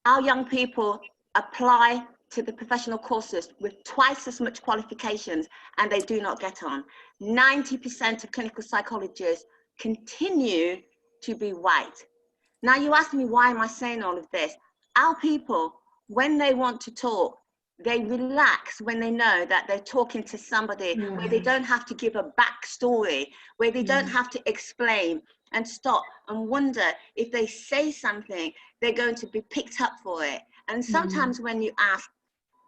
Our young people apply to the professional courses with twice as much qualifications, and they do not get on. 90% of clinical psychologists continue to be white. Now you ask me, why am I saying all of this? Our people, when they want to talk, they relax when they know that they're talking to somebody where they don't have to give a backstory, where they don't have to explain and stop and wonder if they say something, they're going to be picked up for it. And sometimes when you ask,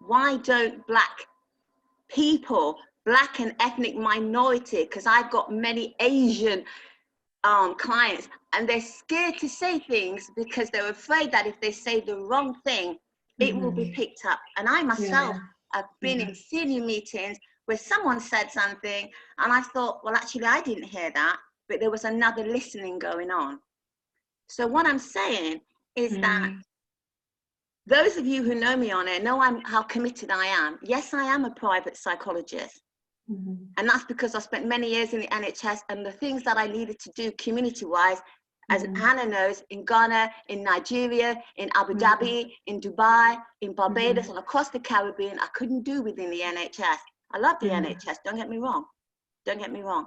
why don't Black people, Black and ethnic minority, because I've got many Asian clients, and they're scared to say things because they're afraid that if they say the wrong thing, it will be picked up. And I myself have been in senior meetings where someone said something and I thought, well, actually, I didn't hear that, but there was another listening going on. So what I'm saying is that those of you who know me on it know how committed I am. Yes, I am a private psychologist. And that's because I spent many years in the NHS, and the things that I needed to do community-wise, as Hannah knows, in Ghana, in Nigeria, in Abu Dhabi, in Dubai, in Barbados, and across the Caribbean, I couldn't do within the NHS. I love the NHS, don't get me wrong. Don't get me wrong.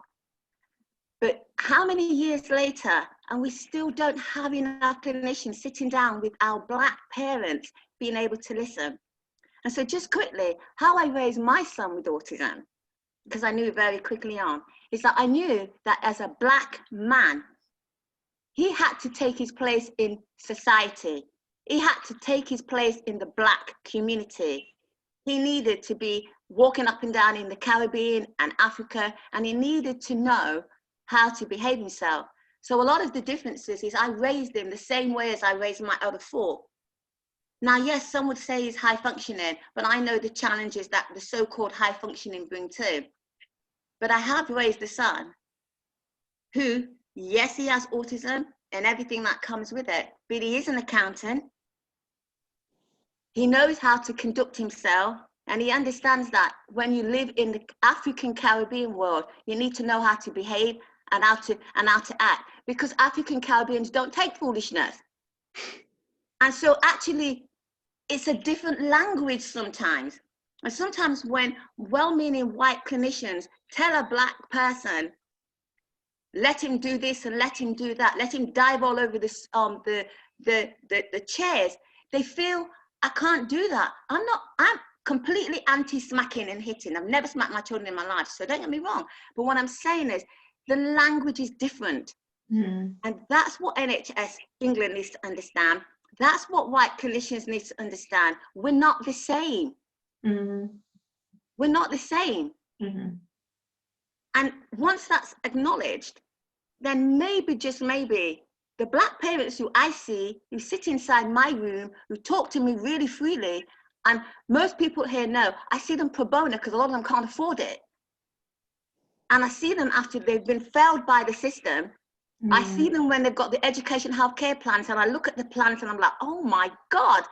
But how many years later, and we still don't have enough clinicians sitting down with our Black parents being able to listen. And so just quickly, how I raised my son with autism, because I knew very quickly on, is that I knew that as a Black man, he had to take his place in society. He had to take his place in the Black community. He needed to be walking up and down in the Caribbean and Africa, and he needed to know how to behave himself. So a lot of the differences is I raised him the same way as I raised my other 4. Now, yes, some would say he's high functioning, but I know the challenges that the so-called high functioning bring too. But I have raised a son who, yes, he has autism and everything that comes with it, but he is an accountant. He knows how to conduct himself, and he understands that when you live in the African Caribbean world, you need to know how to behave and how to act, because African Caribbeans don't take foolishness. And so actually, it's a different language sometimes. And sometimes when well-meaning white clinicians tell a Black person, let him do this and let him do that, let him dive all over this, the chairs, they feel, I can't do that. I'm completely anti-smacking and hitting. I've never smacked my children in my life, so don't get me wrong. But what I'm saying is, the language is different. And that's what NHS England needs to understand. That's what white clinicians need to understand. We're not the same. We're not the same. And once that's acknowledged, then maybe, just maybe, the Black parents who I see, who sit inside my room, who talk to me really freely, And most people here know, I see them pro bono because a lot of them can't afford it. And I see them after they've been failed by the system. I see them when they've got the education healthcare plans, and I look at the plans and I'm like, oh my God,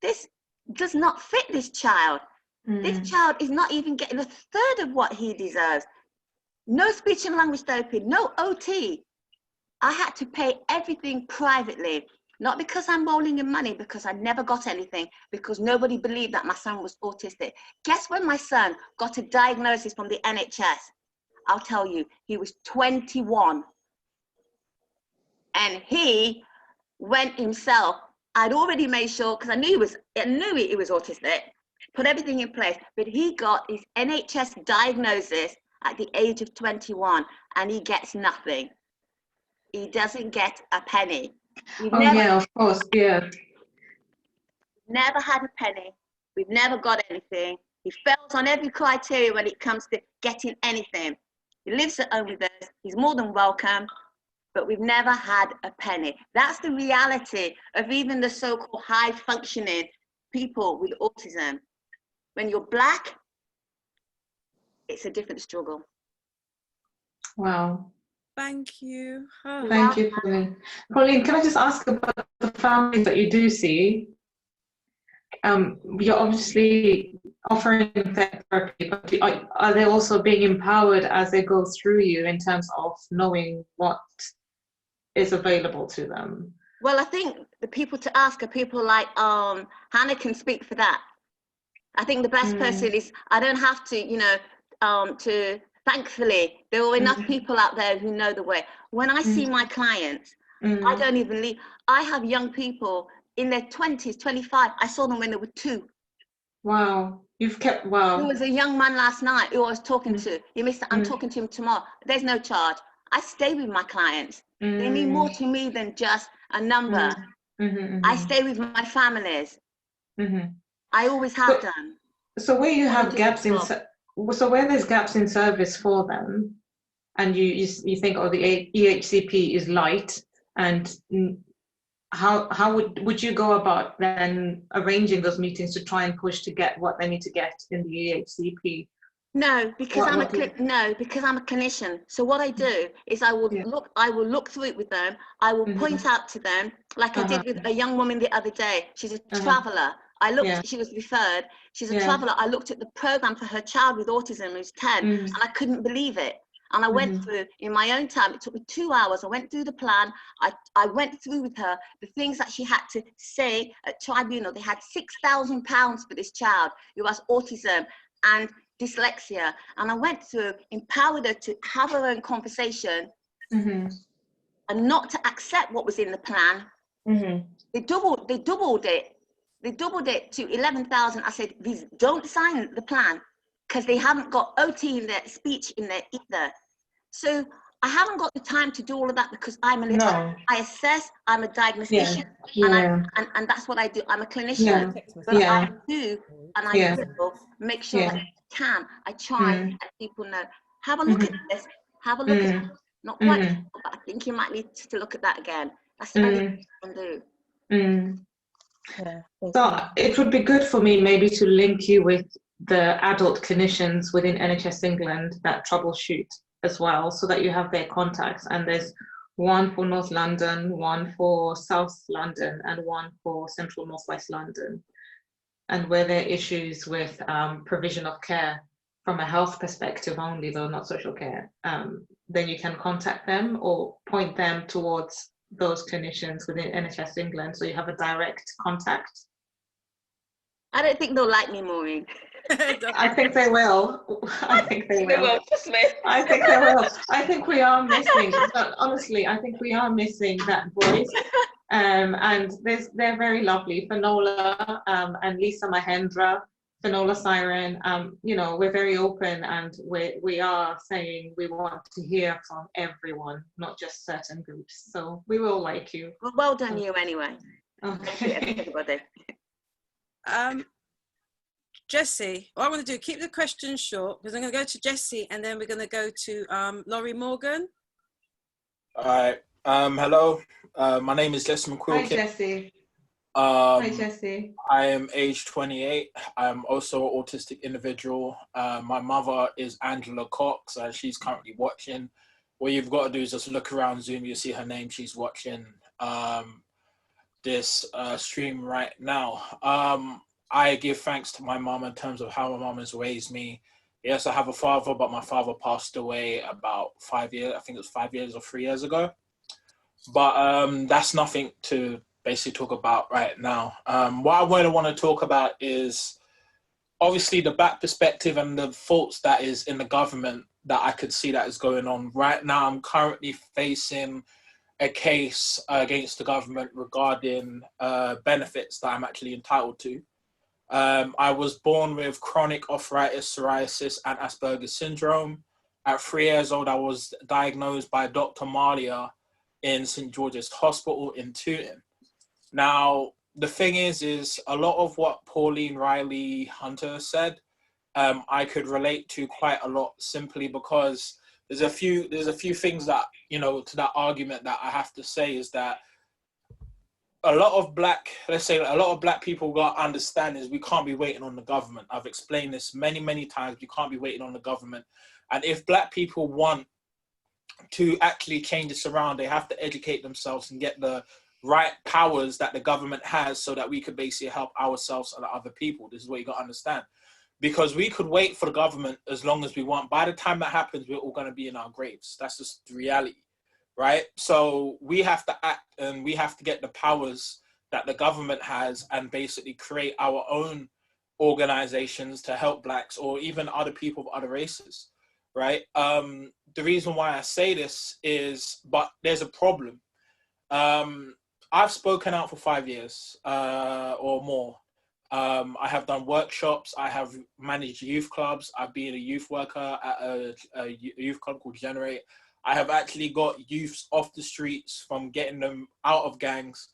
this does not fit this child. This child is not even getting a third of what he deserves. No speech and language therapy, no OT. I had to pay everything privately, not because I'm rolling in money, because I never got anything, because nobody believed that my son was autistic. Guess when my son got a diagnosis from the NHS? I'll tell you, he was 21. And he went himself. I'd already made sure, because I knew he was autistic, put everything in place, but he got his NHS diagnosis at the age of 21, and he gets nothing. He doesn't get a penny. Yeah, of course, yeah. Never had a penny. We've never got anything. He fails on every criteria when it comes to getting anything. He lives at home with us. He's more than welcome, but we've never had a penny. That's the reality of even the so-called high-functioning people with autism. When you're Black, it's a different struggle. Wow. Thank you. Oh. Thank you, Pauline. Pauline, can I just ask about the families that you do see? You're obviously offering therapy, but are they also being empowered as they go through you in terms of knowing what is available to them? Well, I think the people to ask are people like Hannah can speak for that. I think the best person is, I don't have to, thankfully, there are enough people out there who know the way. When I see my clients, I don't even leave. I have young people in their 20s, 25. I saw them when they were 2. Wow. Wow. There was a young man last night who I was talking to. He missed it. I'm talking to him tomorrow. There's no charge. I stay with my clients. They mean more to me than just a number. I stay with my families. I always have done. So where you have gaps in, so where there's gaps in service for them, and you think, oh, the EHCP is light, and how would you go about then arranging those meetings to try and push to get what they need to get in the EHCP? No, because I'm a clinician. So what I do is I will look through it with them. I will point out to them, like I did with a young woman the other day. She's a traveler. I looked, she was referred. She's a traveler. I looked at the program for her child with autism who's 10, and I couldn't believe it. And I went through, in my own time, it took me 2 hours. I went through the plan. I went through with her the things that she had to say at tribunal. They had £6,000 for this child who has autism and dyslexia. And I went through, empowered her to have her own conversation and not to accept what was in the plan. They doubled it. They doubled it to 11,000. I said, these don't sign the plan because they haven't got OT in their speech in there either. So I haven't got the time to do all of that because I assess, I'm a diagnostician, and that's what I do. I'm a clinician, but I do, and I will make sure that I can. I try and let people know, have a look at this, have a look at it. Not quite, but I think you might need to look at that again. That's the only thing I can do. So it would be good for me maybe to link you with the adult clinicians within NHS England that troubleshoot as well, so that you have their contacts. And there's one for North London, one for South London, and one for Central Northwest London. And where there are issues with provision of care from a health perspective only, though not social care, then you can contact them or point them towards those clinicians within NHS England, so you have a direct contact. I don't think they'll like me, Maureen. I think they will. I think they will. I think they will. I think we are missing, honestly, I think we are missing that voice. And they're very lovely. Finola and Lisa Mahendra, Finola Siren, we're very open, and we are saying we want to hear from everyone, not just certain groups. So we will like you. Well done, you anyway. Okay. Jessie, what I'm going to do, keep the questions short because I'm going to go to Jessie and then we're going to go to Laurie Morgan. All right. Hello. My name is Jesse McQuilkin. Hi, Jessie. Hi, Jesse. I am age 28. I'm also an autistic individual. My mother is Angela Cox, and she's currently watching. What you've got to do is just look around Zoom. You see her name. She's watching this stream right now. I give thanks to my mom in terms of how my mom has raised me. Yes, I have a father, but my father passed away about 5 years. I think it was 5 years or 3 years ago. But that's nothing to basically talk about right now. What I really want to talk about is obviously the Black perspective and the faults that is in the government that I could see that is going on. Right now, I'm currently facing a case against the government regarding benefits that I'm actually entitled to. I was born with chronic arthritis, psoriasis, and Asperger's syndrome. At 3 years old, I was diagnosed by Dr. Malia in St. George's Hospital in Tooting. Now, the thing is a lot of what Pauline Riley Hunter said, I could relate to quite a lot, simply because there's a few things that, you know, to that argument that I have to say is that a lot of black people got to understand is we can't be waiting on the government. I've explained this many, many times. You can't be waiting on the government. And if black people want to actually change this around, they have to educate themselves and get the right powers that the government has so that we could basically help ourselves and other people. This is what you got to understand. Because we could wait for the government as long as we want. By the time that happens, we're all going to be in our graves. That's just the reality, right? So we have to act, and we have to get the powers that the government has and basically create our own organizations to help blacks or even other people of other races, right? The reason why I say this is, but there's a problem. I've spoken out for 5 years or more. I have done workshops. I have managed youth clubs. I've been a youth worker at a youth club called Generate. I have actually got youths off the streets from getting them out of gangs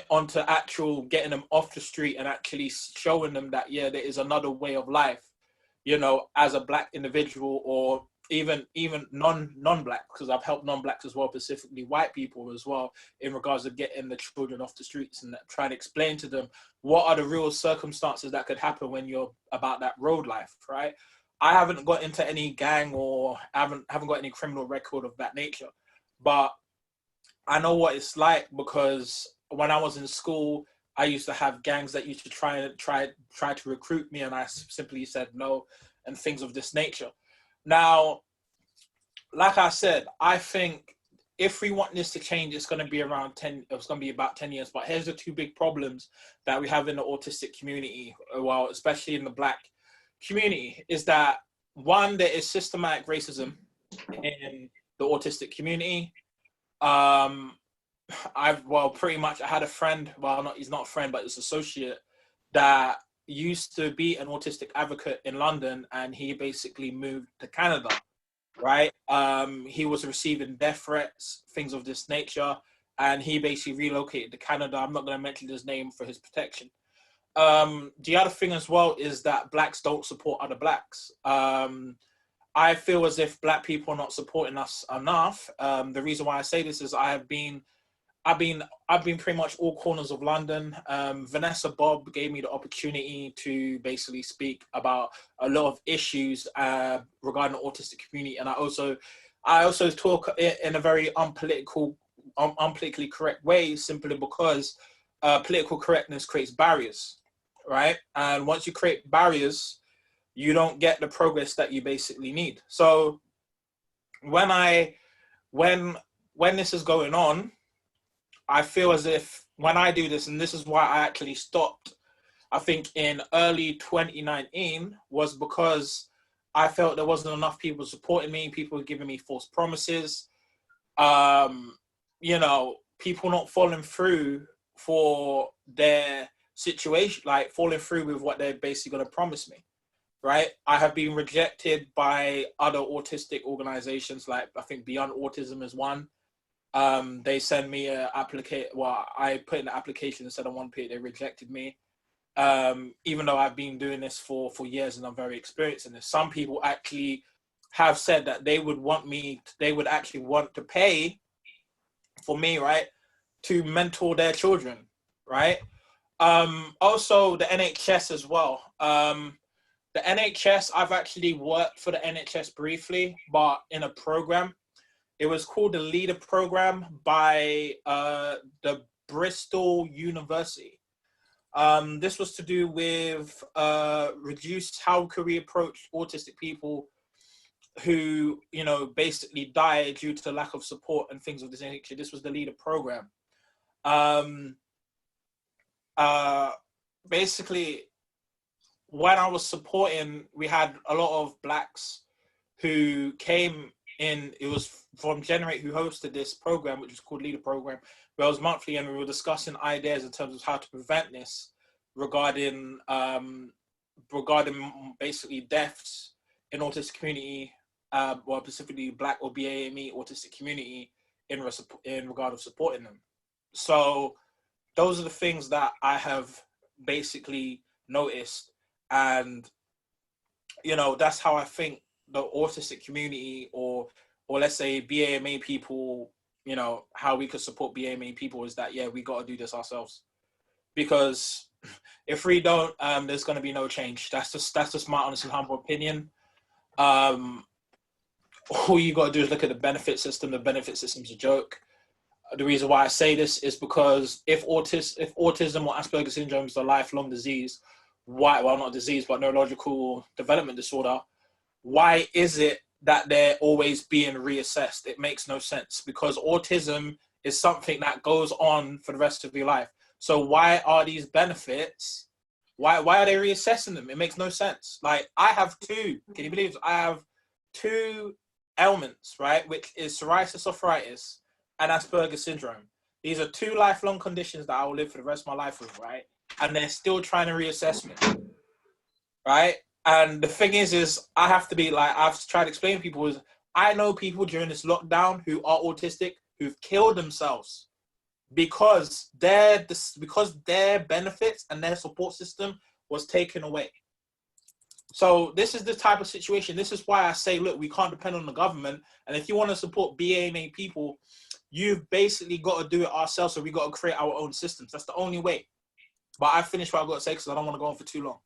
onto actual getting them off the street and actually showing them that, yeah, there is another way of life, you know, as a black individual or even non-black, because I've helped non-blacks as well, specifically white people as well, in regards to getting the children off the streets and trying to explain to them what are the real circumstances that could happen when you're about that road life, right? I haven't got into any gang or haven't got any criminal record of that nature, but I know what it's like because when I was in school, I used to have gangs that used to try to recruit me, and I simply said no, and things of this nature. Now, like I said, I think if we want this to change, it's going to be about 10 years. But here's the two big problems that we have in the autistic community, well, especially in the black community, is that one, there is systematic racism in the autistic community. Pretty much I had a friend, he's not a friend, but it's an associate that used to be an autistic advocate in London, and he basically moved to Canada, right? He was receiving death threats, things of this nature, and he basically relocated to Canada. I'm not going to mention his name for his protection. The other thing as well is that blacks don't support other blacks. I feel as if black people are not supporting us enough. The reason why I say this is I've been pretty much all corners of London. Vanessa Bob gave me the opportunity to basically speak about a lot of issues regarding the autistic community, and I also talk in a very unpolitically correct way, simply because political correctness creates barriers, right? And once you create barriers, you don't get the progress that you basically need. So when this is going on, I feel as if when I do this, and this is why I actually stopped, I think in early 2019, was because I felt there wasn't enough people supporting me. People were giving me false promises. You know, people not following through for their situation, like falling through with what they're basically going to promise me, right? I have been rejected by other autistic organizations, like I think Beyond Autism is one. They send me an application. Well, I put in the application and said I want to pay. They rejected me, even though I've been doing this for years and I'm very experienced in this. Some people actually have said that they would actually want to pay for me, right, to mentor their children, right? Also the NHS as well. The NHS, I've actually worked for the NHS briefly, but in a program. It was called the Leader Program by the Bristol University. This was to do with reduce how could we approach autistic people who, you know, basically die due to lack of support and things of this nature. This was the Leader Program. Basically, when I was supporting, we had a lot of Blacks who came in. It was from Generate who hosted this program, which was called Leader Program, where it was monthly, and we were discussing ideas in terms of how to prevent this regarding basically deaths in autistic community, or specifically Black or BAME autistic community in regard of supporting them. So those are the things that I have basically noticed, and you know, that's how I think the autistic community, or let's say BAME people, you know, how we could support BAME people is that, yeah, we got to do this ourselves, because if we don't, there's going to be no change. That's just my honest and humble opinion. All you got to do is look at the benefit system. The benefit system's a joke. The reason why I say this is because if autism or Asperger's syndrome is a lifelong disease, why, well, not disease, but neurological development disorder, why is it that they're always being reassessed? It makes no sense, because autism is something that goes on for the rest of your life. So why are these benefits, why are they reassessing them? It makes no sense. Like, I have two, can you believe this? I have two ailments, right? Which is psoriasis, arthritis, and Asperger's syndrome. These are two lifelong conditions that I will live for the rest of my life with, right? And they're still trying to reassess me, right? And the thing is I have to be like, I've tried to explain to people, is I know people during this lockdown who are autistic who've killed themselves because their benefits and their support system was taken away. So this is the type of situation. This is why I say, look, we can't depend on the government. And if you want to support BAME people, you've basically got to do it ourselves. So we got to create our own systems. That's the only way. But I finished what I've got to say because I don't want to go on for too long.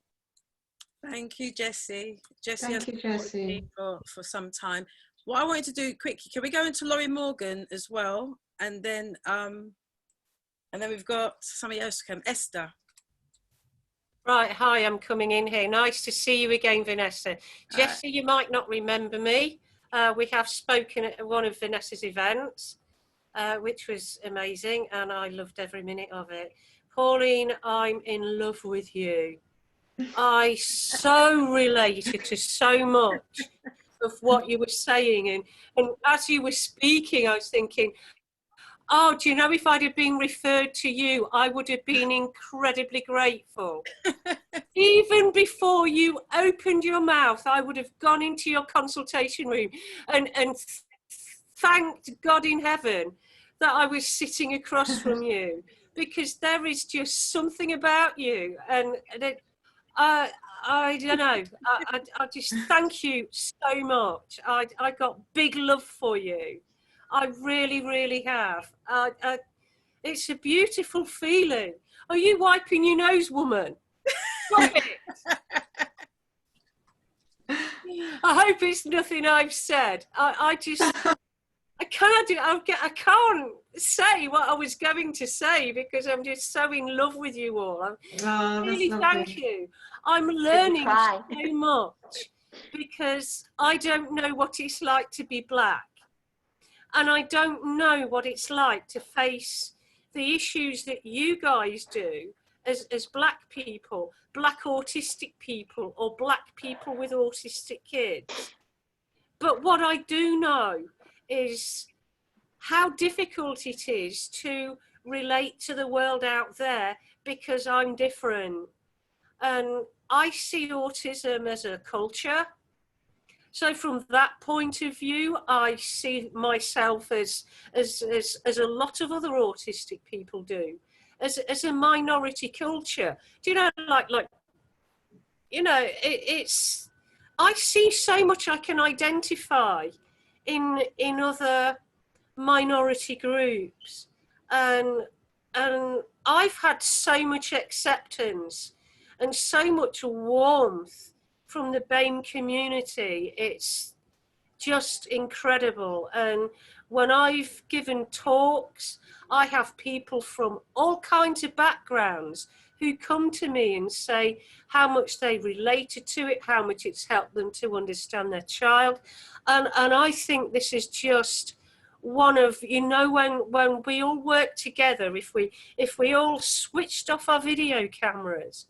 Thank you, Jessie. Jessie Thank you, Jessie. For some time. What I wanted to do quickly, can we go into Laurie Morgan as well? And then we've got somebody else to come, Esther. Right, hi, I'm coming in here. Nice to see you again, Vanessa. Jessie, you might not remember me. We have spoken at one of Vanessa's events, which was amazing, and I loved every minute of it. Pauline, I'm in love with you. I so related to so much of what you were saying, and as you were speaking, I was thinking, oh, do you know, if I'd have been referred to you, I would have been incredibly grateful. Even before you opened your mouth, I would have gone into your consultation room and thanked God in heaven that I was sitting across from you, because there is just something about you. And I don't know, I just thank you so much. I got big love for you. I really, really have. It's a beautiful feeling. Are you wiping your nose, woman? Stop it. I hope it's nothing I've said. I can't say what I was going to say because I'm just so in love with you all. Really, thank you. I'm learning so much because I don't know what it's like to be Black. And I don't know what it's like to face the issues that you guys do as Black people, Black autistic people, or Black people with autistic kids. But what I do know is how difficult it is to relate to the world out there because I'm different. And I see autism as a culture. So from that point of view, I see myself as a lot of other autistic people do, as a minority culture. Do you know, like you know, it's, I see so much I can identify in other minority groups, and I've had so much acceptance and so much warmth from the BAME community. It's just incredible. And when I've given talks, I have people from all kinds of backgrounds who come to me and say how much they related to it, how much it's helped them to understand their child. And I think this is just one of, you know, when we all work together, if we all switched off our video cameras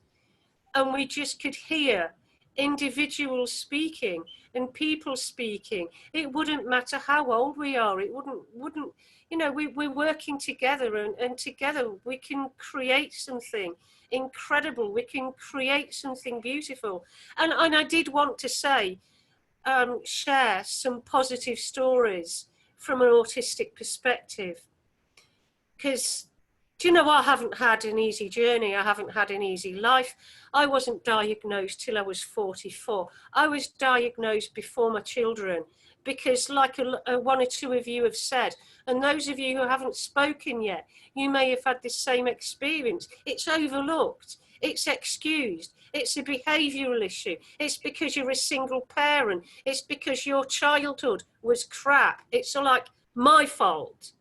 and we just could hear individuals speaking and people speaking, it wouldn't matter how old we are. It wouldn't, you know, we're working together, and together we can create something incredible. We can create something beautiful. And I did want to say, share some positive stories from an autistic perspective, because, do you know, I haven't had an easy journey. I haven't had an easy life. I wasn't diagnosed till I was 44. I was diagnosed before my children, because like one or two of you have said, and those of you who haven't spoken yet, you may have had the same experience. It's overlooked. It's excused. It's a behavioural issue. It's because you're a single parent. It's because your childhood was crap. It's like my fault.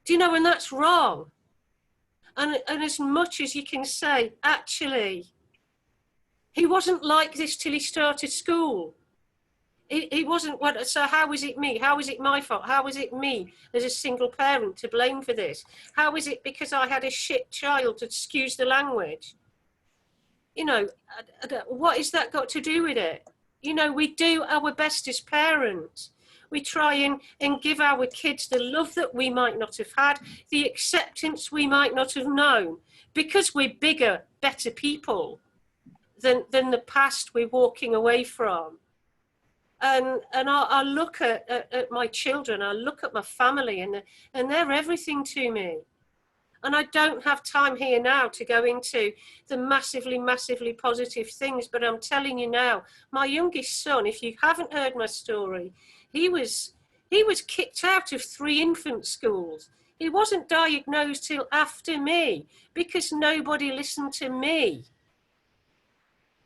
Do you know, and that's wrong. And as much as you can say, actually, he wasn't like this till he started school. He wasn't, so how is it me? How is it my fault? How is it me as a single parent to blame for this? How is it because I had a shit child, excuse the language? You know, what has that got to do with it? You know, we do our best as parents. We try and give our kids the love that we might not have had, the acceptance we might not have known, because we're bigger, better people than the past we're walking away from. And I look at my children, I look at my family, and they're everything to me. And I don't have time here now to go into the massively, massively positive things, but I'm telling you now, my youngest son, if you haven't heard my story, he was kicked out of 3 infant schools. He wasn't diagnosed till after me, because nobody listened to me.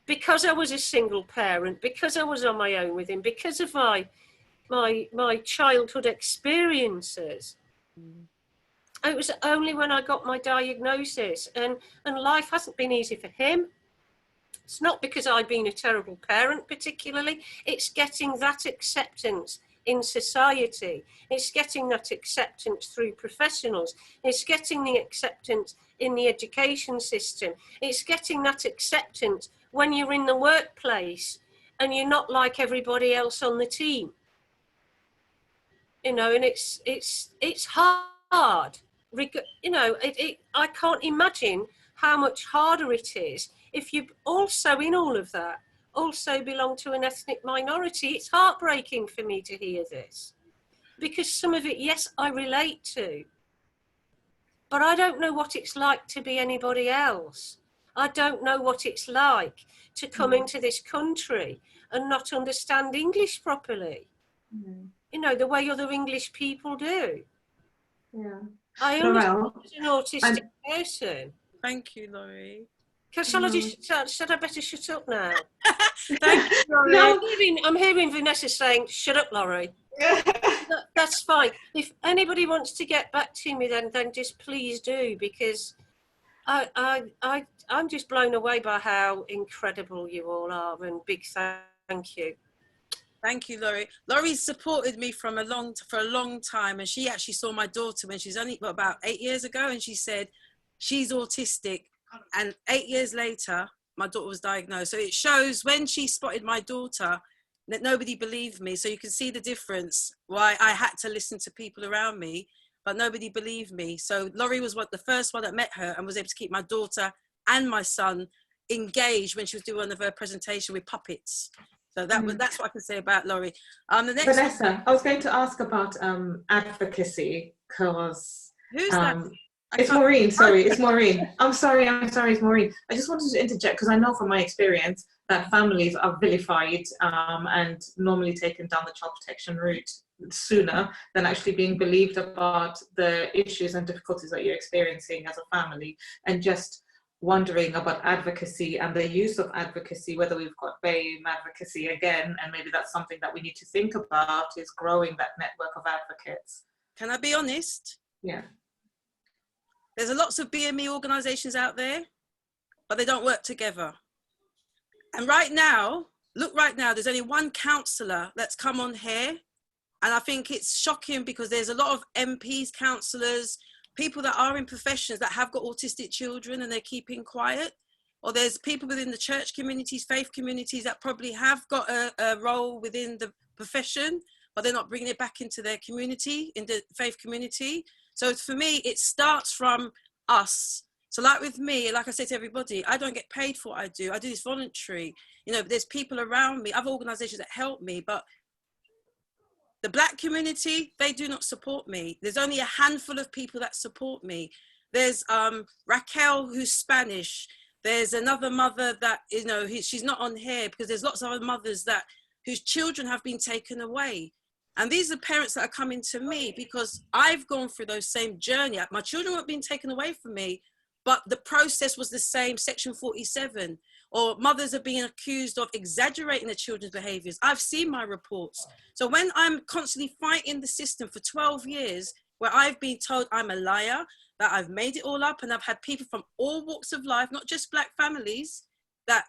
Because I was a single parent, because I was on my own with him, because of my childhood experiences. It was only when I got my diagnosis, and life hasn't been easy for him. It's not because I've been a terrible parent particularly, it's getting that acceptance in society. It's getting that acceptance through professionals. It's getting the acceptance in the education system. It's getting that acceptance when you're in the workplace and you're not like everybody else on the team. You know, and it's hard. You know, I can't imagine how much harder it is if you also, in all of that, also belong to an ethnic minority. It's heartbreaking for me to hear this, because some of it, yes, I relate to, but I don't know what it's like to be anybody else. I don't know what it's like to come into this country and not understand English properly. You know, the way other English people do. Yeah. I understand as an autistic person. Thank you, Laurie. Should I better shut up now? Thank you, Laurie. No. I'm hearing Vanessa saying, shut up, Laurie. That's fine. If anybody wants to get back to me, then just please do, because I'm just blown away by how incredible you all are, and big thank you. Thank you, Laurie. Laurie supported me for a long time, and she actually saw my daughter when she was only about 8 years ago, and she said she's autistic. And 8 years later, my daughter was diagnosed. So it shows when she spotted my daughter that nobody believed me. So you can see the difference, why I had to listen to people around me, but nobody believed me. So Laurie was the first one that met her and was able to keep my daughter and my son engaged when she was doing one of her presentation with puppets. So that's what I can say about Laurie. The next Vanessa, I was going to ask about advocacy, because who's that? It's Maureen, sorry, it's Maureen. I'm sorry, it's Maureen. I just wanted to interject, because I know from my experience that families are vilified and normally taken down the child protection route sooner than actually being believed about the issues and difficulties that you're experiencing as a family, and just wondering about advocacy and the use of advocacy, whether we've got BAME advocacy again, and maybe that's something that we need to think about, is growing that network of advocates. Can I be honest? Yeah. There's lots of BME organisations out there, but they don't work together. And right now, look right now, there's only one counsellor that's come on here. And I think it's shocking because there's a lot of MPs, counsellors, people that are in professions that have got autistic children and they're keeping quiet. Or there's people within the church communities, faith communities that probably have got a role within the profession, but they're not bringing it back into their community, in the faith community. So for me, it starts from us. So like with me, like I say to everybody, I don't get paid for what I do. I do this voluntary. You know, there's people around me, other organisations that help me, but the Black community, they do not support me. There's only a handful of people that support me. There's Raquel, who's Spanish. There's another mother that, you know, she's not on here because there's lots of other mothers that whose children have been taken away. And these are parents that are coming to me because I've gone through those same journey. My children weren't being taken away from me, but the process was the same, Section 47. Or mothers are being accused of exaggerating their children's behaviours. I've seen my reports. So when I'm constantly fighting the system for 12 years, where I've been told I'm a liar, that I've made it all up, and I've had people from all walks of life, not just Black families, that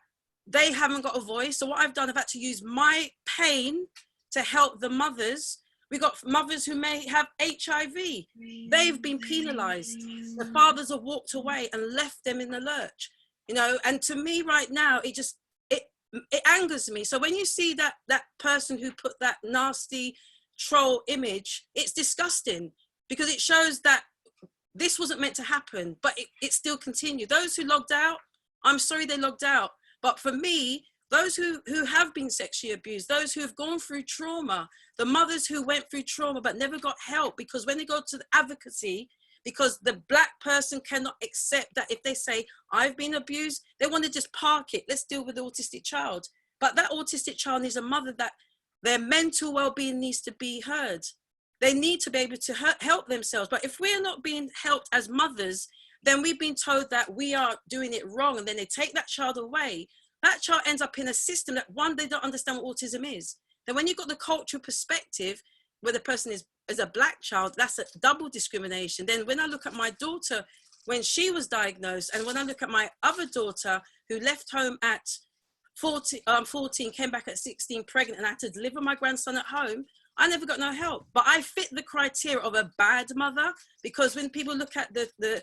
they haven't got a voice. So what I've done, I've had to use my pain to help the mothers. We got mothers who may have HIV. They've been penalised. The fathers have walked away and left them in the lurch. You know, and to me right now, it angers me. So when you see that person who put that nasty troll image, it's disgusting because it shows that this wasn't meant to happen, but it still continued. Those who logged out, I'm sorry they logged out. But for me, those who have been sexually abused, those who have gone through trauma, the mothers who went through trauma but never got help, because when they go to the advocacy, because the Black person cannot accept that if they say, I've been abused, they want to just park it. Let's deal with the autistic child. But that autistic child needs a mother that their mental well-being needs to be heard. They need to be able to help themselves. But if we're not being helped as mothers, then we've been told that we are doing it wrong, and then they take that child away. That child ends up in a system that, one, they don't understand what autism is. Then when you've got the cultural perspective, where the person is a Black child, that's a double discrimination. Then when I look at my daughter, when she was diagnosed, and when I look at my other daughter who left home at 14, came back at 16 pregnant, and I had to deliver my grandson at home, I never got no help. But I fit the criteria of a bad mother, because when people look at the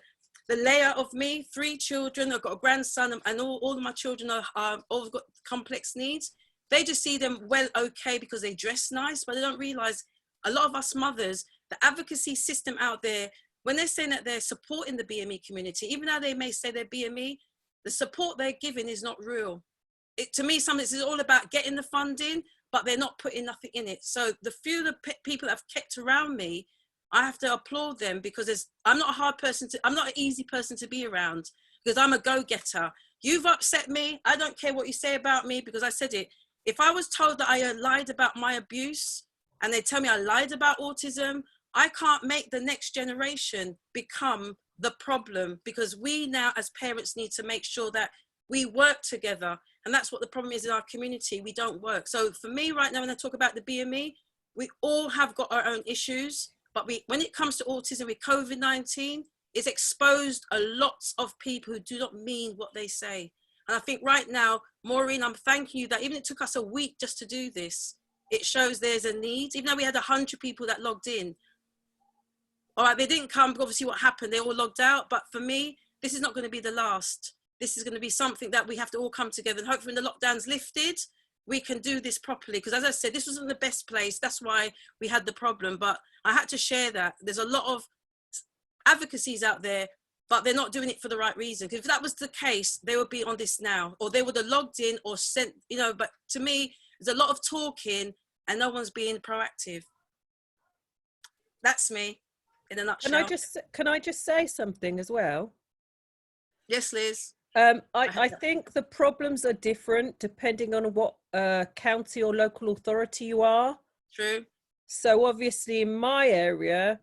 layer of me, 3 children, I've got a grandson, and all of my children are all got complex needs, they just see them well okay because they dress nice, but they don't realise a lot of us mothers, the advocacy system out there, when they're saying that they're supporting the BME community, even though they may say they're BME, the support they're giving is not real. To me, some of this is all about getting the funding, but they're not putting nothing in it. So the few people that I've kept around me, I have to applaud them, because I'm not a hard person I'm not an easy person to be around, because I'm a go-getter. You've upset me. I don't care what you say about me, because I said it. If I was told that I lied about my abuse, and they tell me I lied about autism, I can't make the next generation become the problem, because we now as parents need to make sure that we work together. And that's what the problem is in our community. We don't work. So for me right now, when I talk about the BME, we all have got our own issues, but when it comes to autism with COVID-19, it's exposed a lot of people who do not mean what they say. And I think right now, Maureen, I'm thanking you that even it took us a week just to do this. It shows there's a need, even though we had 100 people that logged in. All right, they didn't come, obviously what happened, they all logged out. But for me, this is not going to be the last. This is going to be something that we have to all come together, and hopefully when the lockdown's lifted, we can do this properly. Because as I said, this wasn't the best place. That's why we had the problem. But I had to share that. There's a lot of advocacies out there, but they're not doing it for the right reason. Because if that was the case, they would be on this now, or they would have logged in or sent, you know. But to me, there's a lot of talking and no one's being proactive. That's me in a nutshell. Can I just say something as well? Yes, Liz. I think the problems are different depending on what county or local authority you are. True. So obviously in my area,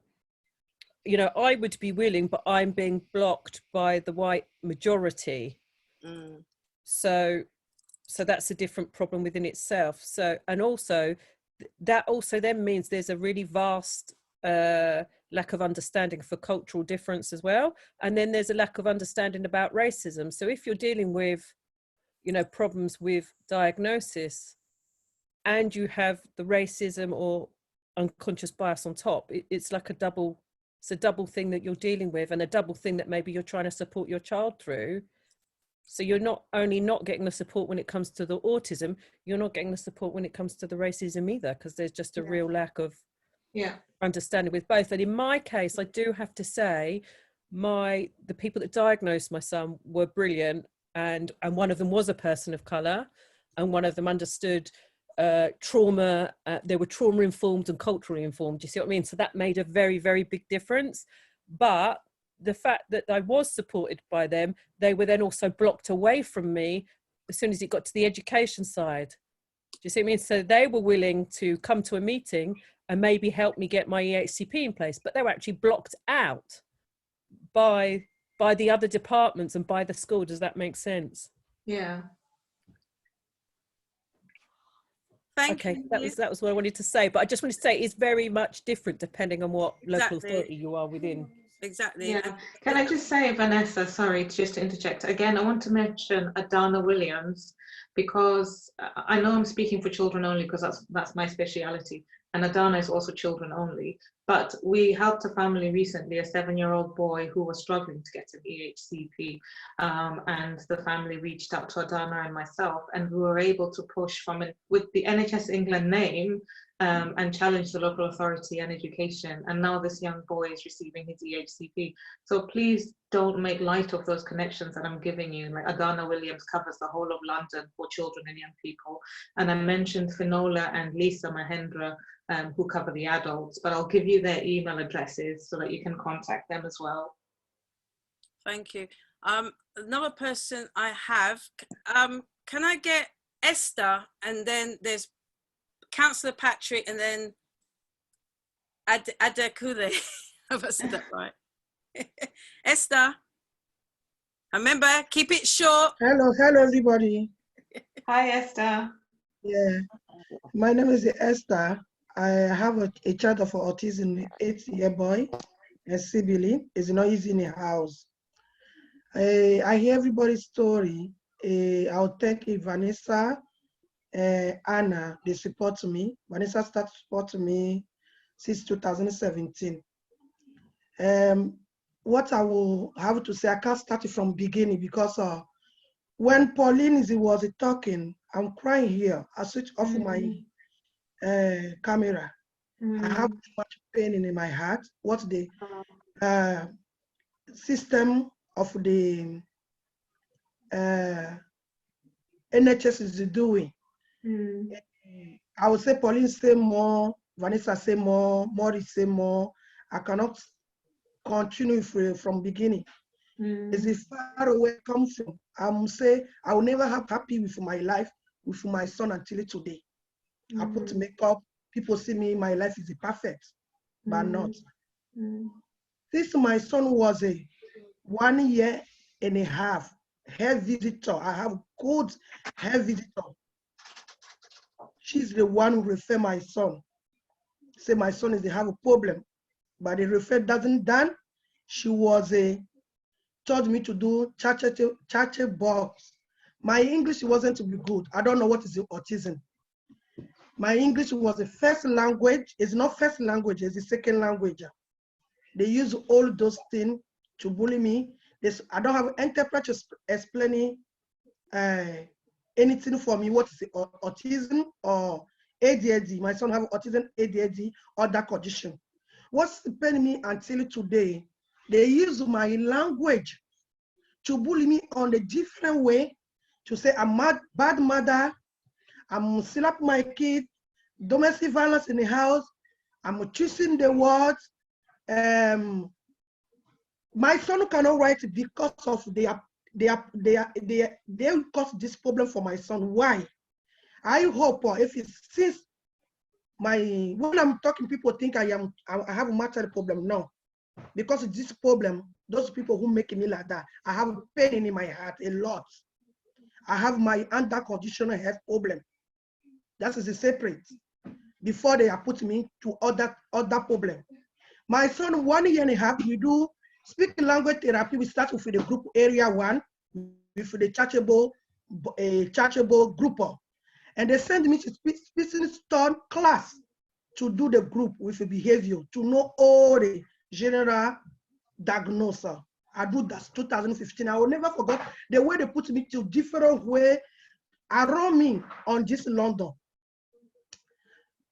you know, I would be willing, but I'm being blocked by the white majority. So that's a different problem within itself. So, and also that also then means there's a really vast lack of understanding for cultural difference as well. And then there's a lack of understanding about racism. So if you're dealing with, you know, problems with diagnosis and you have the racism or unconscious bias on top, it's like it's a double thing that you're dealing with, and a double thing that maybe you're trying to support your child through. So you're not only not getting the support when it comes to the autism, you're not getting the support when it comes to the racism either, because there's just a real lack of understanding with both. And in my case, I do have to say, the people that diagnosed my son were brilliant, and one of them was a person of colour, and one of them understood trauma. They were trauma informed and culturally informed. You see what I mean? So that made a very, very big difference. But the fact that I was supported by them, they were then also blocked away from me as soon as it got to the education side. Do you see what I mean? So they were willing to come to a meeting and maybe help me get my EHCP in place, but they were actually blocked out by the other departments and by the school. Does that make sense? Yeah. Thank you. That was what I wanted to say, but I just wanted to say it's very much different depending on what local authority you are within. Exactly. Yeah. Can I just say, Vanessa, sorry, just to interject again, I want to mention Adana Williams, because I know I'm speaking for children only because that's my speciality, and Adana is also children only. But we helped a family recently, a 7-year-old boy who was struggling to get an EHCP, and the family reached out to Adana and myself, and we were able to push from it with the NHS England name and challenge the local authority and education. And now this young boy is receiving his EHCP. So please don't make light of those connections that I'm giving you. Like Adana Williams covers the whole of London for children and young people. And I mentioned Finola and Lisa Mahendra, who cover the adults, but I'll give you their email addresses so that you can contact them as well. Thank you. Another person I have, can I get Esther, and then there's Councillor Patrick, and then Adekule. Have I said that right? Esther, remember, keep it short. Hello everybody. Hi Esther. Yeah, my name is Esther. I have a child of autism, 8-year boy, a sibling. It's not easy in the house. I hear everybody's story. I'll thank Vanessa, Anna, they support me. Vanessa started supporting me since 2017. What I will have to say, I can't start it from beginning because when Pauline was talking, I'm crying here. I switch off my camera. I have too much pain in my heart. What the system of the NHS is doing. I would say Pauline say more, Vanessa say more, Maurice say more. I cannot continue from beginning. It's a far away come from. I say I will never have happy with my life with my son until today. I put makeup, people see me, my life is perfect, but not. Since my son was a 1 year and a half health visitor, I have good health visitor. She's the one who refer my son. Say my son is they have a problem, but the refer doesn't done. She was told me to do chache box. My English wasn't to be good. I don't know what is the autism. My English was the first language. It's not first language, it's the second language. They use all those things to bully me. I don't have interpreter explaining anything for me. What is the autism or ADHD? My son have autism, ADHD, or that condition. What's paining me until today? They use my language to bully me on a different way, to say I'm a bad mother, I'm slap my kid, domestic violence in the house, I'm choosing the words. My son cannot write because of they cause this problem for my son. Why? I hope if it's since when I'm talking, people think I have a mental problem. No, because this problem, those people who make me like that, I have pain in my heart a lot. I have my under-conditional health problem. That is a separate. Before they are putting me to other problem. My son, 1 year and a half, we do speaking language therapy. We start with the group area 1, with the chargeable grouper. And they send me to speaking stone class to do the group with the behavior, to know all the general diagnosis. I do that 2015. I will never forget the way they put me to different way around me on this London.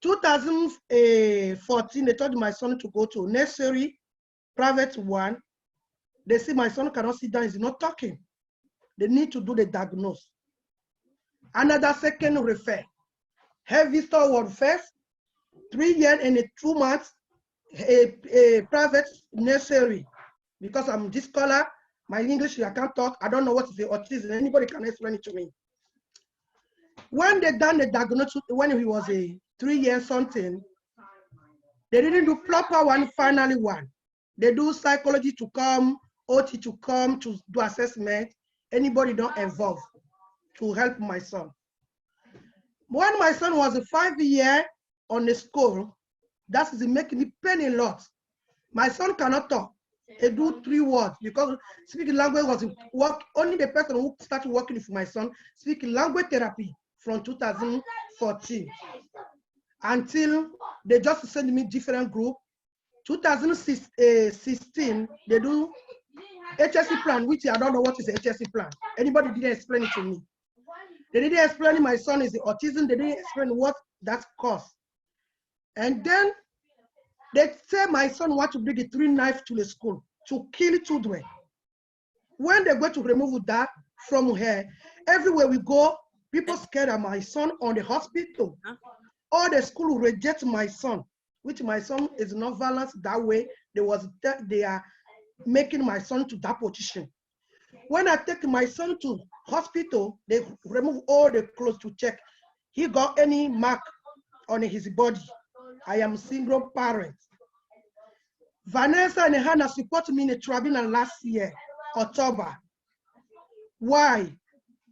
2014, they told my son to go to nursery, private one. They say my son cannot sit down, he's not talking. They need to do the diagnosis. Another second refer. Heavy store word first, 3 years and 2 months, a private nursery. Because I'm this scholar, my English, I can't talk, I don't know what is the autism, anybody can explain it to me. When they done the diagnosis, when he was a 3 years something, they didn't do proper one, finally one. They do psychology to come, OT to come, to do assessment. Anybody don't involve to help my son. When my son was 5 years on the school, that is making me pain a lot. My son cannot talk. He do 3 words because speaking language was work. Only the person who started working with my son speaking language therapy from 2014 until they just send me different group. 2016 they do HSC plan, which I don't know what is the HSC plan. Anybody didn't explain it to me. They didn't explain my son is the autism. They didn't explain what that caused. And then they say my son wants to bring the 3 knives to the school to kill children. When they go to remove that from her, everywhere we go, people scared of my son on the hospital. All the school reject my son, which my son is not violent that way. They are making my son to that position. When I take my son to hospital, they remove all the clothes to check. He got any mark on his body. I am single parent. Vanessa and Hannah support me in a tribunal last year, October. Why?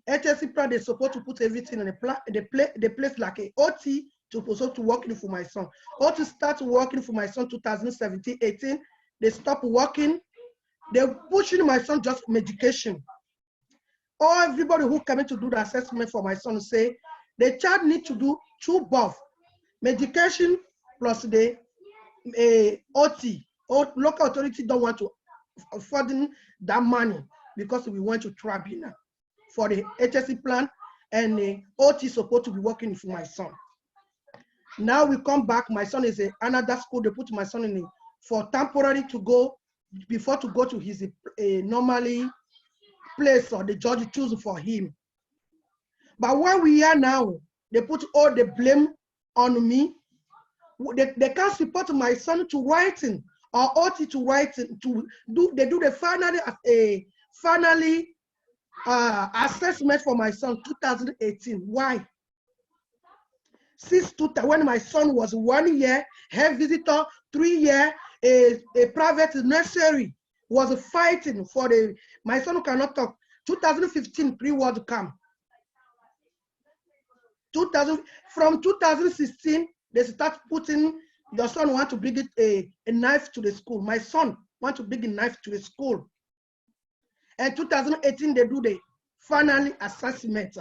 HSC plan, they're supposed to put everything in the place like a OT to working for my son. OT start working for my son 2017, 18. They stop working. They're pushing my son just medication. Or everybody who coming to do the assessment for my son say the child need to do 2 both medication plus the OT. Or local authority don't want to afford that money because we went to tribunal for the HSC plan and the OT supposed to be working for my son. Now we come back, my son is another school, they put my son in for temporary to go, before to go to his normally place or the judge choose for him. But where we are now, they put all the blame on me. They can't support my son to writing or OT to writing to do. They do the finally assessment for my son 2018. Why? Since when my son was 1 year, health visitor, 3 year, a private nursery was fighting for my son who cannot talk. 2015 pre-word come. From 2016, they start putting, your son want to bring a knife to the school. My son want to bring a knife to the school. And 2018, they do the final assessment.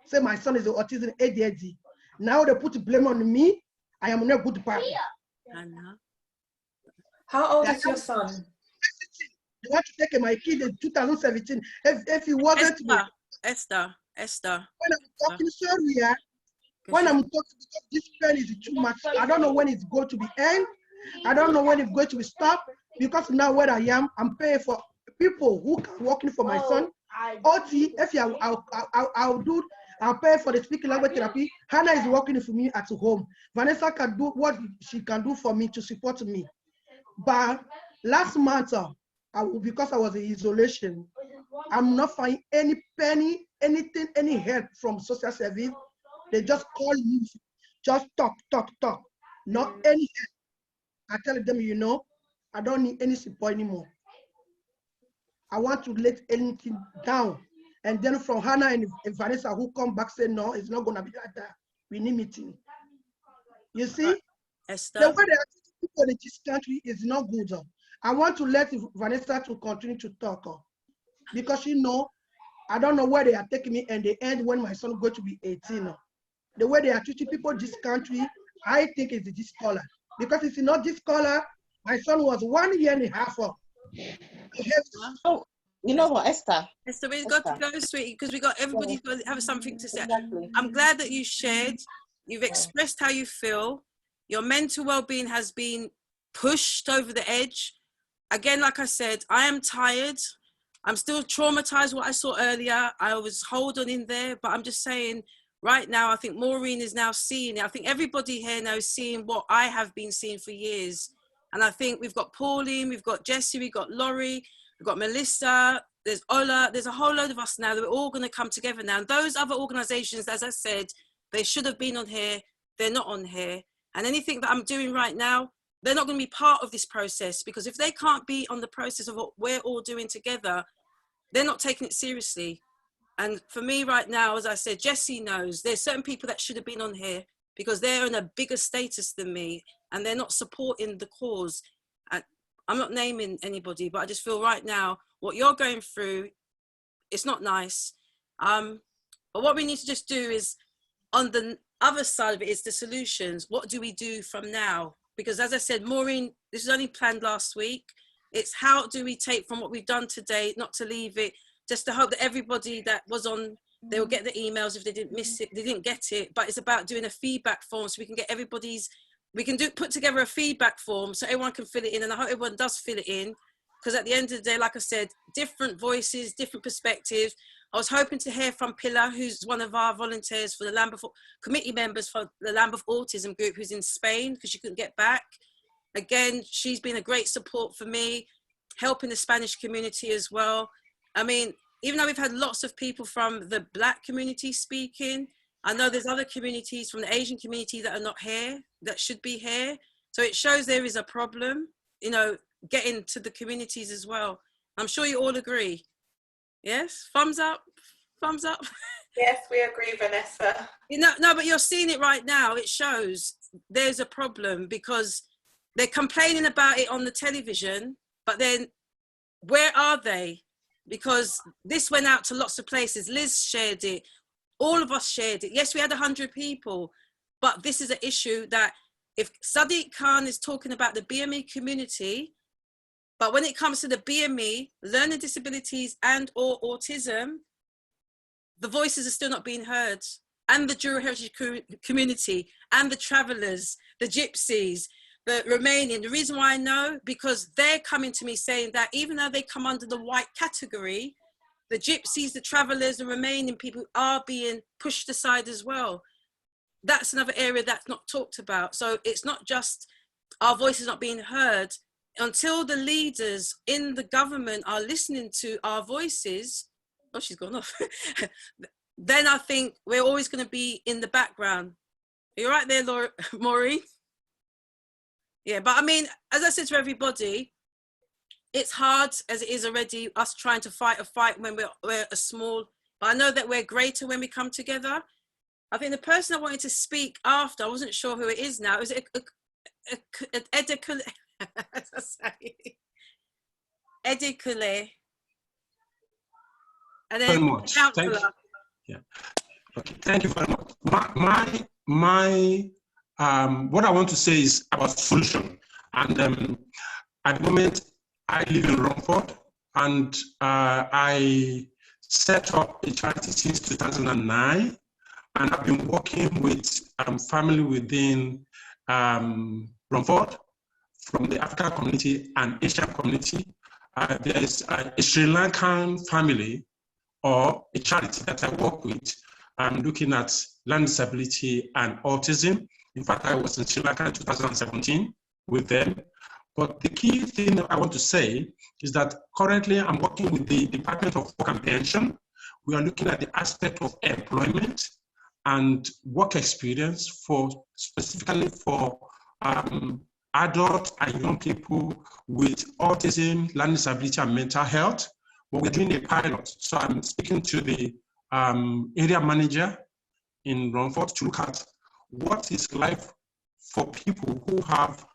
Say my son is autism ADHD. Now they put blame on me. I am not good parent. How old is your son? They want to take my kid in 2017. If he wasn't Esther. When I'm talking, sorry, when I'm talking, because this pain is too much. I don't know when it's going to be end. I don't know when it's going to be stopped. Because now where I am, I'm paying for people who are working for my son. OT, if I'll pay for the speaking language therapy. Hannah is working for me at home. Vanessa can do what she can do for me to support me. But last month, because I was in isolation, I'm not finding any penny, anything, any help from social service. They just call me. Just talk. Not any help. I tell them, you know, I don't need any support anymore. I want to let anything down. And then from Hannah and Vanessa who come back say, no, it's not gonna be like that. We need meeting. You see? Esther? The way they are treating people in this country is not good. I want to let Vanessa to continue to talk. Because you know, I don't know where they are taking me and they end when my son is going to be 18. The way they are treating people in this country, I think it's this color. Because if it's not this color, my son was 1 year and a half old. Oh, you know what, Esther? Esther, we've got to go, sweetie, because we got everybody's got to have something to say. Exactly. I'm glad that you shared. You've expressed how you feel. Your mental well-being has been pushed over the edge. Again, like I said, I am tired. I'm still traumatized what I saw earlier. I was holding in there, but I'm just saying right now, I think Maureen is now seeing it. I think everybody here now is seeing what I have been seeing for years. And I think we've got Pauline, we've got Jessie, we've got Laurie, we've got Melissa, there's Ola, there's a whole load of us now that we're all going to come together now. And those other organizations, as I said, they should have been on here. They're not on here. And anything that I'm doing right now, they're not going to be part of this process, because if they can't be on the process of what we're all doing together, they're not taking it seriously. And for me right now, as I said, Jessie knows there's certain people that should have been on here because they're in a bigger status than me and they're not supporting the cause. And I'm not naming anybody, but I just feel right now, what you're going through, it's not nice. But what we need to just do is, on the other side of it, is the solutions. What do we do from now? Because as I said, Maureen, this was only planned last week. It's how do we take from what we've done today, not to leave it, just to hope that everybody that was on, they will get the emails if they didn't miss it, they didn't get it. But it's about doing a feedback form so we can get everybody's, we can put together a feedback form so everyone can fill it in. And I hope everyone does fill it in, because at the end of the day, like I said, different voices, different perspectives. I was hoping to hear from Pilar, who's one of our volunteers for the Lambeth committee members for the Lambeth Autism group, who's in Spain because she couldn't get back. Again, she's been a great support for me, helping the Spanish community as well. I mean, even though we've had lots of people from the Black community speaking, I know there's other communities from the Asian community that are not here, that should be here. So it shows there is a problem, you know, getting to the communities as well. I'm sure you all agree. Yes? Thumbs up? Thumbs up? Yes, we agree, Vanessa. You know, no, but you're seeing it right now. It shows there's a problem because they're complaining about it on the television, but then where are they? Because this went out to lots of places. Liz shared it. All of us shared it. Yes, we had 100 people, but this is an issue that if Sadiq Khan is talking about the BME community, but when it comes to the BME, learning disabilities and or autism, the voices are still not being heard. And the Dual Heritage community, and the travellers, the gypsies, the Romanian. The reason why I know, because they're coming to me saying that even though they come under the white category, the gypsies, the travellers, the Romanian people are being pushed aside as well. That's another area that's not talked about. So it's not just our voices not being heard. Until the leaders in the government are listening to our voices, oh, she's gone off, then I think we're always going to be in the background. Are you right there, Laura, Maureen? Yeah, but I mean, as I said to everybody, it's hard as it is already, us trying to fight a fight when we're a small, but I know that we're greater when we come together. I think the person I wanted to speak after, I wasn't sure who it is now, it was Edicule. And then very much. Thank you. Yeah. Okay. Thank you very much. What I want to say is about solution. And at the moment, I live in Romford, and I set up a charity since 2009, and I've been working with family within Romford, from the African community and Asian community. There's a Sri Lankan family or a charity that I work with. I'm looking at learning disability and autism. In fact, I was in Sri Lanka in 2017 with them. But the key thing I want to say is that currently I'm working with the Department of Work and Pension. We are looking at the aspect of employment and work experience for specifically for adults and young people with autism, learning disability, and mental health. But we're doing a pilot. So I'm speaking to the area manager in Romford to look at what is life for people who have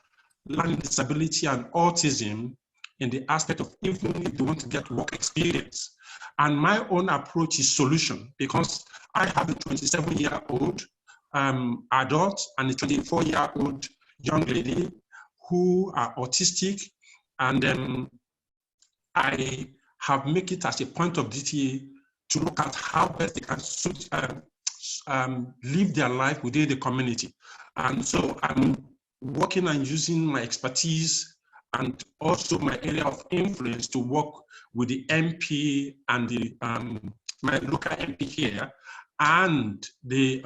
learning disability and autism in the aspect of even if they want to get work experience. And my own approach is solution, because I have a 27-year-old adult and a 24-year-old young lady who are autistic, and I have made it as a point of duty to look at how best they can live their life within the community. And so I'm working on using my expertise and also my area of influence to work with the MP and the my local MP here and the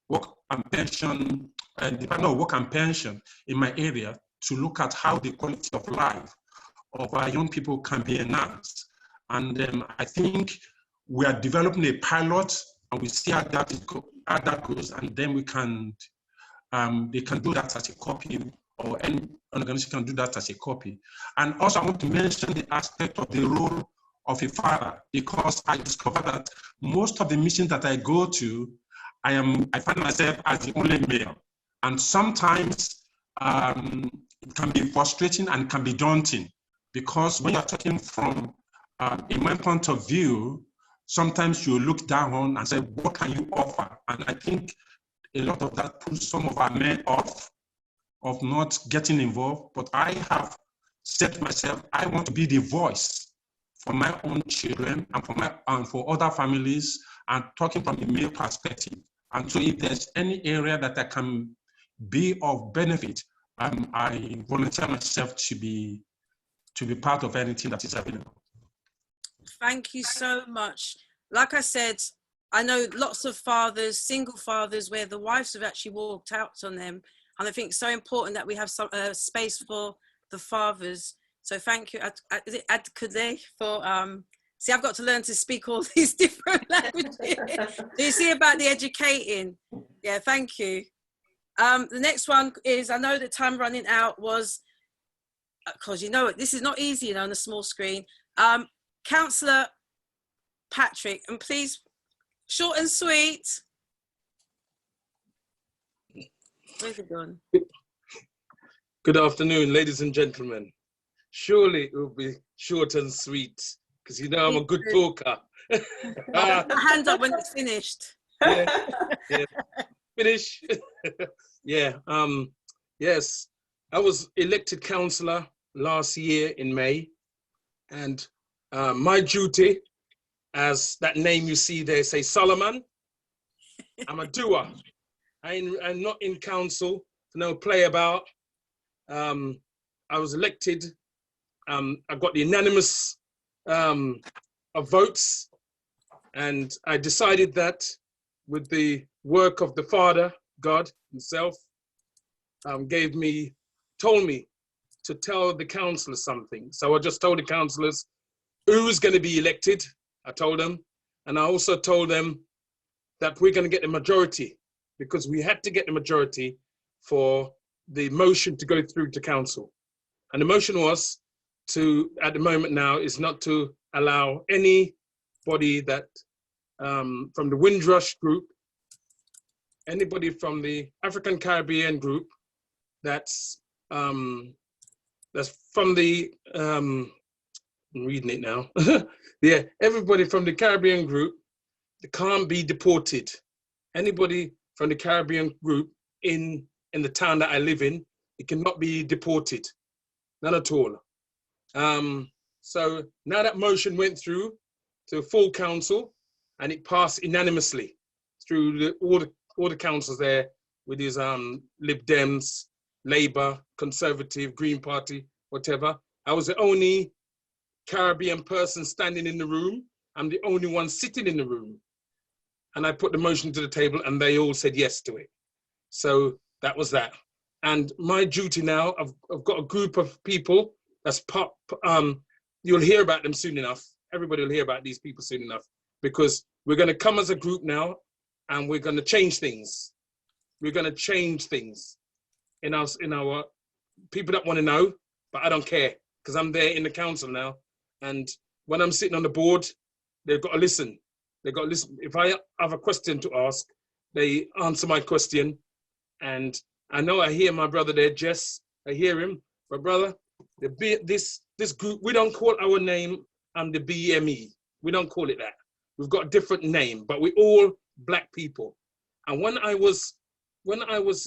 work and pension, Department of Work and Pension in my area to look at how the quality of life of our young people can be enhanced. And I think we are developing a pilot, and we see how that goes, and then we can they can do that as a copy, or any organization can do that as a copy. And also I want to mention the aspect of the role of a father, because I discovered that most of the missions that I go to, I find myself as the only male. And sometimes it can be frustrating and can be daunting, because when you're talking from in my point of view, sometimes you look down on and say, what can you offer? And I think a lot of that puts some of our men off of not getting involved. But I have said to myself, I want to be the voice for my own children and for other families, and talking from a male perspective. And so if there's any area that I can be of benefit, I volunteer myself to be part of anything that is available. Thank you so much. Like I said, I know lots of fathers, single fathers, where the wives have actually walked out on them. And I think it's so important that we have some space for the fathers. So thank you, is it Adkade, for, see, I've got to learn to speak all these different languages. Do you see about the educating? Yeah, thank you. The next one is, I know the time running out was, because you know, this is not easy, on a small screen. Councillor Patrick, and please, short and sweet. Where's it gone? Good afternoon, ladies and gentlemen. Surely it will be short and sweet, because you know I'm a good talker. I'll put my hand up when it's finished. Yeah. Finish. Yeah. Yes, I was elected councillor last year in May, and my duty, as that name you see there say Solomon, I'm a doer. I'm not in council to no play about. I was elected. I got the unanimous of votes, and I decided that with the work of the Father, God himself, told me to tell the councillors something. So I just told the councillors who's going to be elected. I told them, and I also told them that we're going to get the majority, because we had to get the majority for the motion to go through to council. And the motion was to, at the moment now, is not to allow anybody that from the Windrush group, anybody from the African Caribbean group that's from the I'm reading it now. Yeah, everybody from the Caribbean group can't be deported. Anybody from the Caribbean group in the town that I live in, it cannot be deported, none at all. So now that motion went through to full council, and it passed unanimously through all the councils there, with his Lib Dems, Labour, Conservative, Green Party, whatever. I was the only Caribbean person standing in the room. I'm the only one sitting in the room. And I put the motion to the table, and they all said yes to it. So that was that. And my duty now, I've got a group of people that's you'll hear about them soon enough. Everybody will hear about these people soon enough, because we're going to come as a group now and we're going to change things. We're going to change things in our people that want to know, but I don't care because I'm there in the council now. And when I'm sitting on the board, they've got to listen. They've got to listen. If I have a question to ask, they answer my question. And I know I hear my brother there, Jess. I hear him. But brother, this group, we don't call our name the BME. We don't call it that. We've got a different name, but we're all Black people. And when I was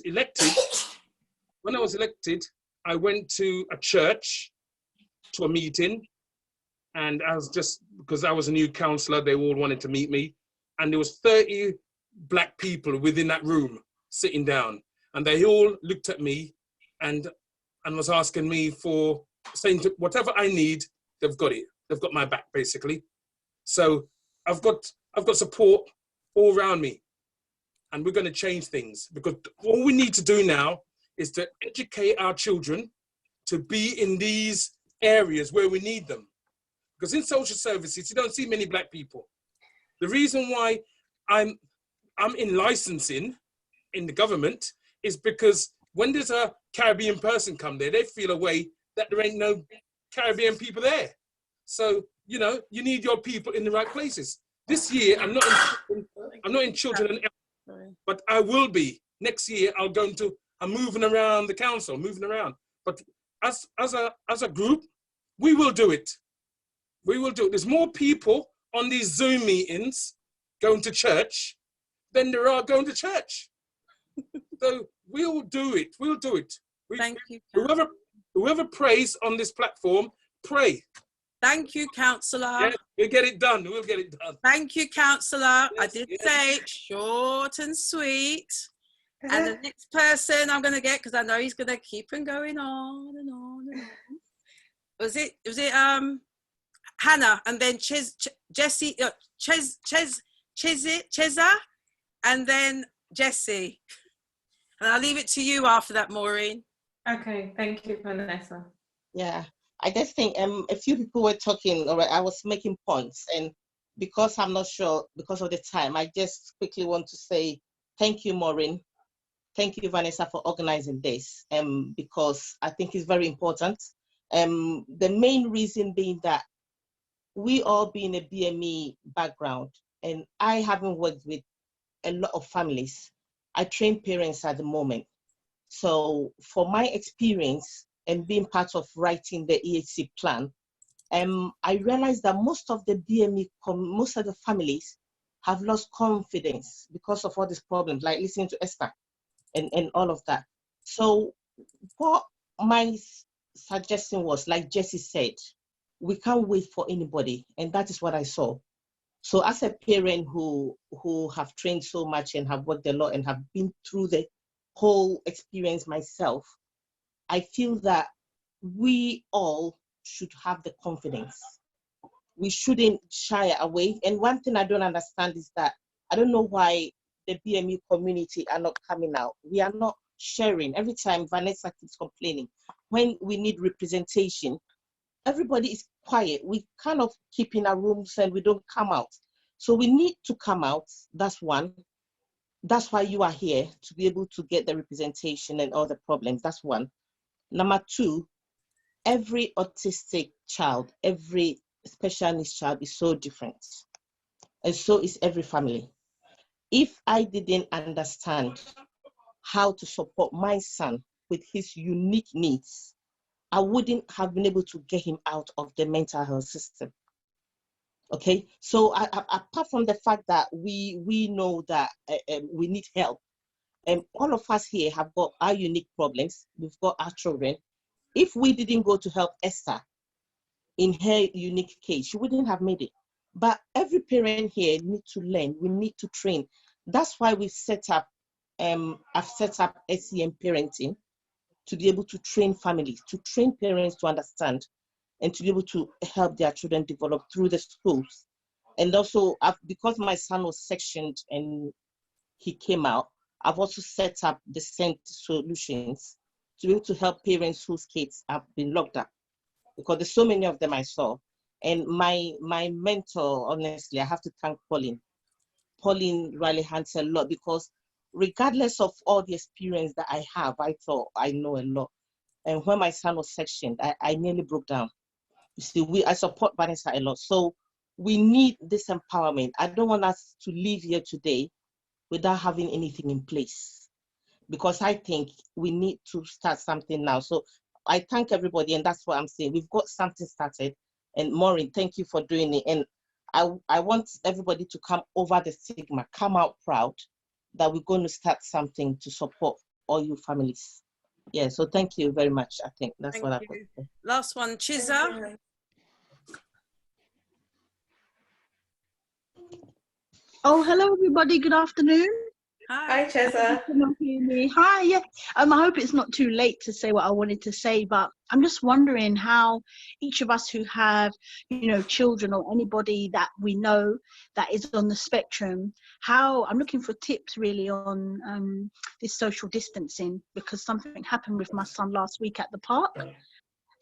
elected, I went to a church, to a meeting, and I was just, because I was a new councillor, they all wanted to meet me. And there was 30 Black people within that room sitting down. And they all looked at me and was asking me for, saying whatever I need, they've got it. They've got my back, basically. So I've got support all around me. And we're going to change things, because all we need to do now is to educate our children to be in these areas where we need them. Because in social services, you don't see many Black people. The reason why I'm in licensing in the government is because when there's a Caribbean person come there, they feel a way that there ain't no Caribbean people there. So, you know, you need your people in the right places. This year, I'm not in children and elderly, but I will be. Next year, I'm moving around the council, moving around. But as a group, we will do it. We will do it. There's more people on these Zoom meetings going to church than there are going to church. So we'll do it. We'll do it. Thank you. Whoever prays on this platform, pray. Thank you, councillor. Yeah, we'll get it done. We'll get it done. Thank you, councillor. Yes, I did say short and sweet. And the next person I'm going to get, because I know he's going to keep on going on and on and on. Was it Hannah, and then Jessie, Cheza, and then Jessie. And I'll leave it to you after that, Maureen. Okay, thank you, Vanessa. Yeah, I just think a few people were talking, or I was making points, and because I'm not sure, because of the time, I just quickly want to say thank you, Maureen. Thank you, Vanessa, for organizing this, because I think it's very important. The main reason being that we all being a BME background, and I haven't worked with a lot of families. I train parents at the moment. So for my experience and being part of writing the EHC plan, I realized that most of the BME, most of the families have lost confidence because of all these problems, like listening to Esther and all of that. So what my suggestion was, like Jessie said, we can't wait for anybody, and that is what I saw. So as a parent who have trained so much and have worked a lot and have been through the whole experience myself, I feel that we all should have the confidence. We shouldn't shy away. And one thing I don't understand is that I don't know why the BME community are not coming out. We are not sharing. Every time Vanessa keeps complaining, when we need representation, everybody is quiet. We kind of keep in our rooms and we don't come out. So we need to come out. That's one. That's why you are here, to be able to get the representation and all the problems. That's one. Number two, every autistic child, every special needs child is so different. And so is every family. If I didn't understand how to support my son with his unique needs, I wouldn't have been able to get him out of the mental health system. Okay, so apart from the fact that we know that we need help, and all of us here have got our unique problems, we've got our children. If we didn't go to help Esther in her unique case, she wouldn't have made it. But every parent here needs to learn, we need to train. That's why we've set up, I've set up SEM parenting, to be able to train families, to train parents to understand, and to be able to help their children develop through the schools. And also, because my son was sectioned and he came out, I've also set up the SEND solutions to be able to help parents whose kids have been locked up, because there's so many of them I saw. And my mentor, honestly, I have to thank Pauline. Pauline Riley Hans a lot, because regardless of all the experience that I have, I thought I know a lot. And when my son was sectioned, I nearly broke down. You see, I support Vanessa a lot. So we need this empowerment. I don't want us to leave here today without having anything in place, because I think we need to start something now. So I thank everybody, and that's what I'm saying. We've got something started. And Maureen, thank you for doing it. And I want everybody to come over the stigma, come out proud that we're going to start something to support all you families. Yeah, so thank you very much. I think that's what I've got to say. Last one, Chiza. Oh, hello everybody. Good afternoon. Hi, Chesa. Hi. Yeah. I hope it's not too late to say what I wanted to say, but I'm just wondering how each of us who have, children or anybody that we know that is on the spectrum, how I'm looking for tips really on this social distancing, because something happened with my son last week at the park,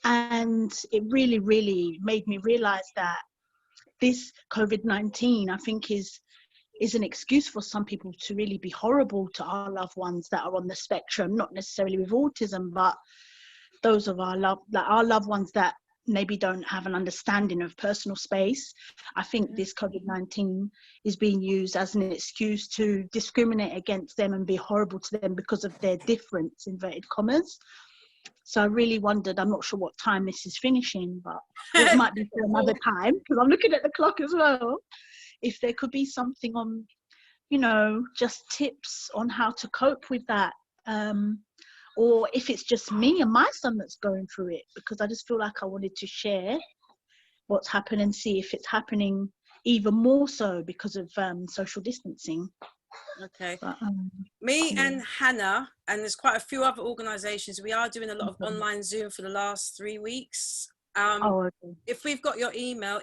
and it really, really made me realize that this COVID-19, I think, is an excuse for some people to really be horrible to our loved ones that are on the spectrum, not necessarily with autism, but those of our loved ones that maybe don't have an understanding of personal space. I think this COVID-19 is being used as an excuse to discriminate against them and be horrible to them because of their difference, inverted commas. So I really wondered, I'm not sure what time this is finishing, but it might be for another time, because I'm looking at the clock as well. If there could be something on, just tips on how to cope with that. Or if it's just me and my son that's going through it, because I just feel like I wanted to share what's happened and see if it's happening even more so because of social distancing. Okay. But, Me and Hannah, and there's quite a few other organisations, we are doing a lot of online Zoom for the last 3 weeks. Okay. If we've got your email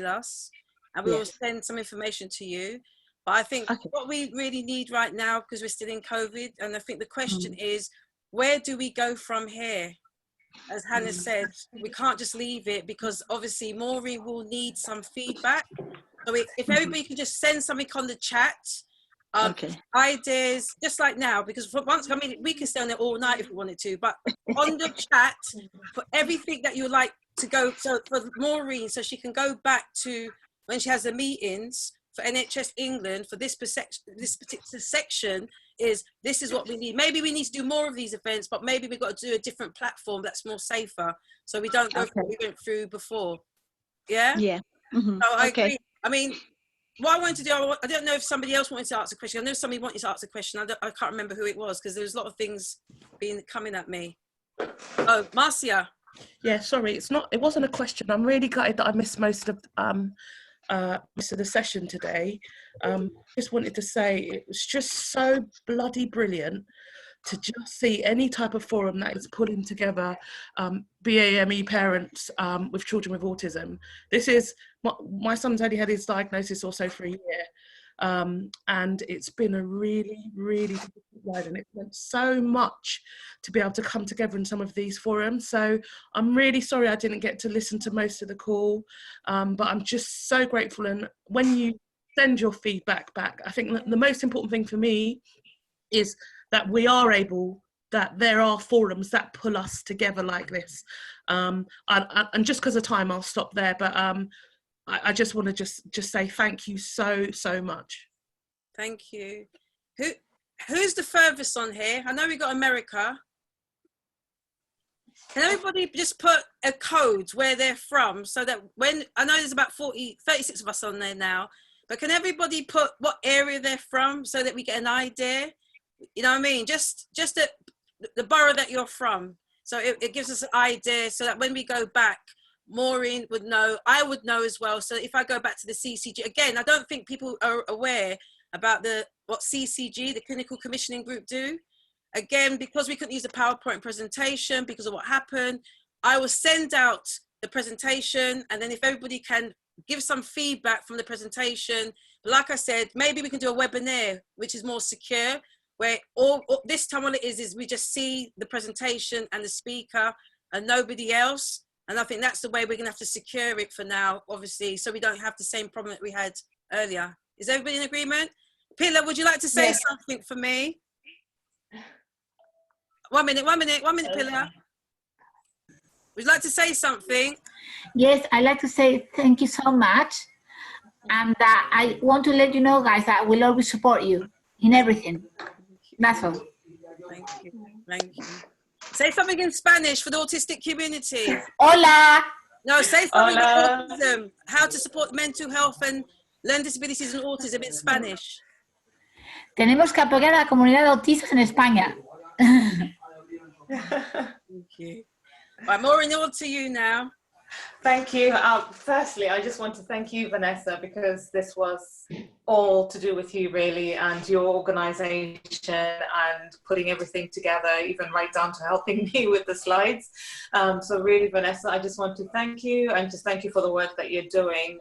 us, and we will send some information to you. But I think what we really need right now, because we're still in COVID, and I think the question is, where do we go from here? As Hannah said, we can't just leave it, because obviously Maureen will need some feedback. So if everybody can just send something on the chat, ideas, just like now, because for once, we can stay on there all night if we wanted to, but on the chat, for everything that you would like to go, so for Maureen, so she can go back to when she has the meetings for NHS England for this particular section, this is what we need. Maybe we need to do more of these events, but maybe we've got to do a different platform that's more safer, so we don't go through what we went through before. Yeah? Yeah. So I agree. I mean, what I wanted to do, I don't know if somebody else wanted to ask a question. I know somebody wanted to ask a question. I can't remember who it was, because there was a lot of things coming at me. Oh, Marcia. Yeah, sorry, it wasn't a question. I'm really gutted that I missed most of the session today. Just wanted to say it was just so bloody brilliant to just see any type of forum that is pulling together BAME parents with children with autism. This is, my son's only had his diagnosis also for a year, and it's been a really, really difficult ride, and it meant so much to be able to come together in some of these forums. So I'm really sorry I didn't get to listen to most of the call, but I'm just so grateful. And when you send your feedback back, I think that the most important thing for me is that we are able, that there are forums that pull us together like this. And just because of time, I'll stop there, but I just want to just say thank you so much. Thank you. Who's the furthest on here? I know we got America. Can everybody just put a code where they're from, so that when, I know there's about 36 of us on there now, but can everybody put what area they're from so that we get an idea? You know what I mean? Just the borough that you're from. So it gives us an idea, so that when we go back, Maureen would know, I would know as well. So if I go back to the CCG, again, I don't think people are aware about what CCG, the Clinical Commissioning Group, do. Again, because we couldn't use the PowerPoint presentation because of what happened, I will send out the presentation, and then if everybody can give some feedback from the presentation, like I said, maybe we can do a webinar, which is more secure, where all this time what it is we just see the presentation and the speaker and nobody else. And I think that's the way we're going to have to secure it for now, obviously, so we don't have the same problem that we had earlier. Is everybody in agreement? Pilar, would you like to say Yes. something for me? 1 minute, Pilar. Would you like to say something? Yes, I'd like to say thank you so much. And I want to let you know, guys, that I will always support you in everything. That's all. Thank you. Thank you. Say something in Spanish for the autistic community. Hola. No, say something Hola. about autism. How to support mental health and learn disabilities and autism in Spanish. Tenemos que apoyar a la comunidad de autistas en España. Thank you. Right, Maureen, on to you now. Thank you. Firstly, I just want to thank you, Vanessa, because this was all to do with you, really, and your organisation and putting everything together, even right down to helping me with the slides. So really, Vanessa, I just want to thank you and just thank you for the work that you're doing,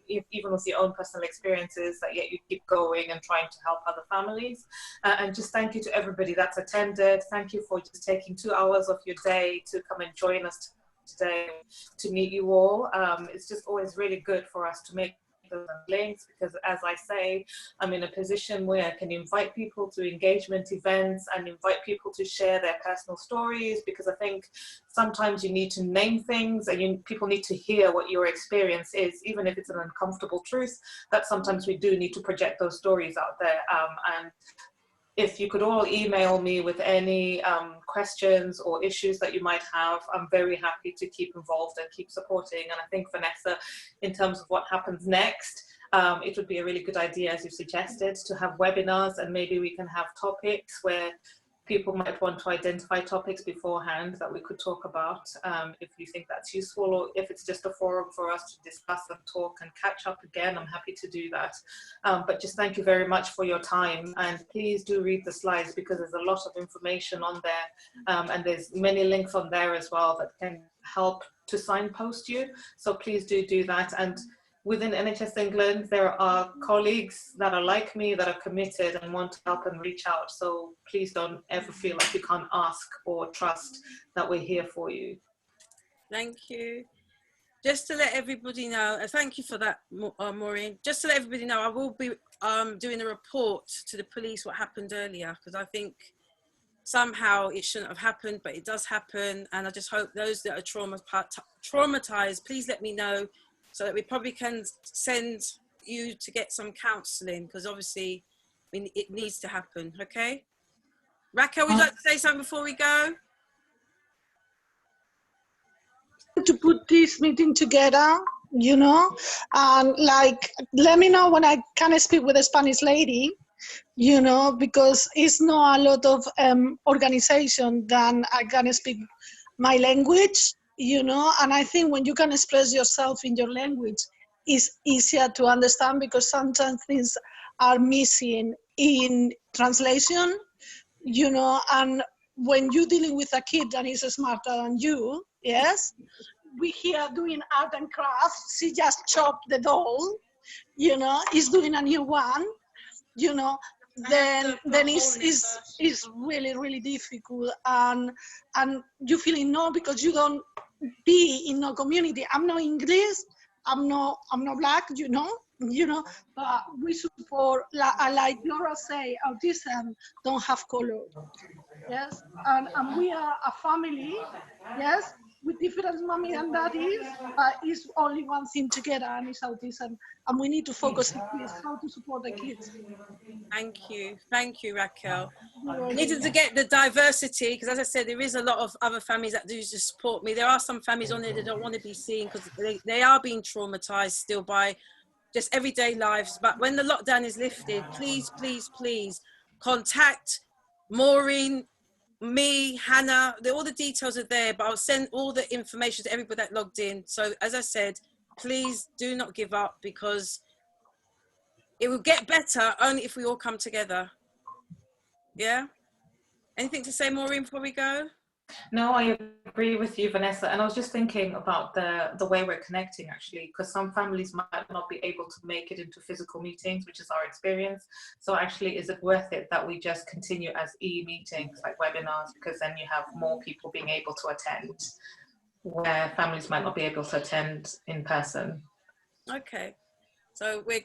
even with your own personal experiences, that yet you keep going and trying to help other families. And just thank you to everybody that's attended. Thank you for just taking 2 hours of your day to come and join us today to meet you all. It's just always really good for us to make those links, because as I say, I'm in a position where I can invite people to engagement events and invite people to share their personal stories, because I think sometimes you need to name things and people need to hear what your experience is, even if it's an uncomfortable truth, that sometimes we do need to project those stories out there. And if you could all email me with any questions or issues that you might have, I'm very happy to keep involved and keep supporting. And I think, Vanessa, in terms of what happens next, it would be a really good idea, as you suggested, to have webinars, and maybe we can have topics where people might want to identify topics beforehand that we could talk about, if you think that's useful, or if it's just a forum for us to discuss and talk and catch up again, I'm happy to do that. But just thank you very much for your time, and please do read the slides, because there's a lot of information on there, and there's many links on there as well that can help to signpost you. So please do that. And within NHS England, there are colleagues that are like me, that are committed and want to help and reach out. So please don't ever feel like you can't ask or trust that we're here for you. Thank you. Just to let everybody know, thank you for that, Maureen. Just to let everybody know, I will be doing a report to the police what happened earlier, because I think somehow it shouldn't have happened, but it does happen. And I just hope those that are traumatized, please let me know, so that we probably can send you to get some counselling, because obviously it needs to happen, okay? Raquel, would you like to say something before we go? To put this meeting together, you know, and like, let me know when I can speak with a Spanish lady, you know, because it's not a lot of organization that I can speak my language, you know, and I think when you can express yourself in your language, it's easier to understand, because sometimes things are missing in translation, you know, and when you're dealing with a kid that is smarter than you, yes, we here doing art and crafts, she just chopped the doll, you know, is doing a new one, you know, then it's really, really difficult, and you feeling no, because you don't be in no community. I'm not English, I'm not black, you know, but we support, like Laura say, autism don't have color, yes, and we are a family, yes, with different mommy and daddies, but it's only one thing together, and it's autism, and we need to focus on this, how to support the kids. Thank you, Raquel. I needed to get the diversity, because as I said, there is a lot of other families that do just support me. There are some families on there that don't want to be seen, because they are being traumatized still by just everyday lives. But when the lockdown is lifted, please, please, please contact Maureen, me, Hannah. All the details are there, but I'll send all the information to everybody that logged in. So as I said, please do not give up, because it will get better only if we all come together. Yeah? Anything to say, Maureen, before we go? No, I agree with you, Vanessa. And I was just thinking about the way we're connecting, actually, because some families might not be able to make it into physical meetings, which is our experience. So actually, is it worth it that we just continue as e-meetings, like webinars, because then you have more people being able to attend, where families might not be able to attend in person. Okay. So we're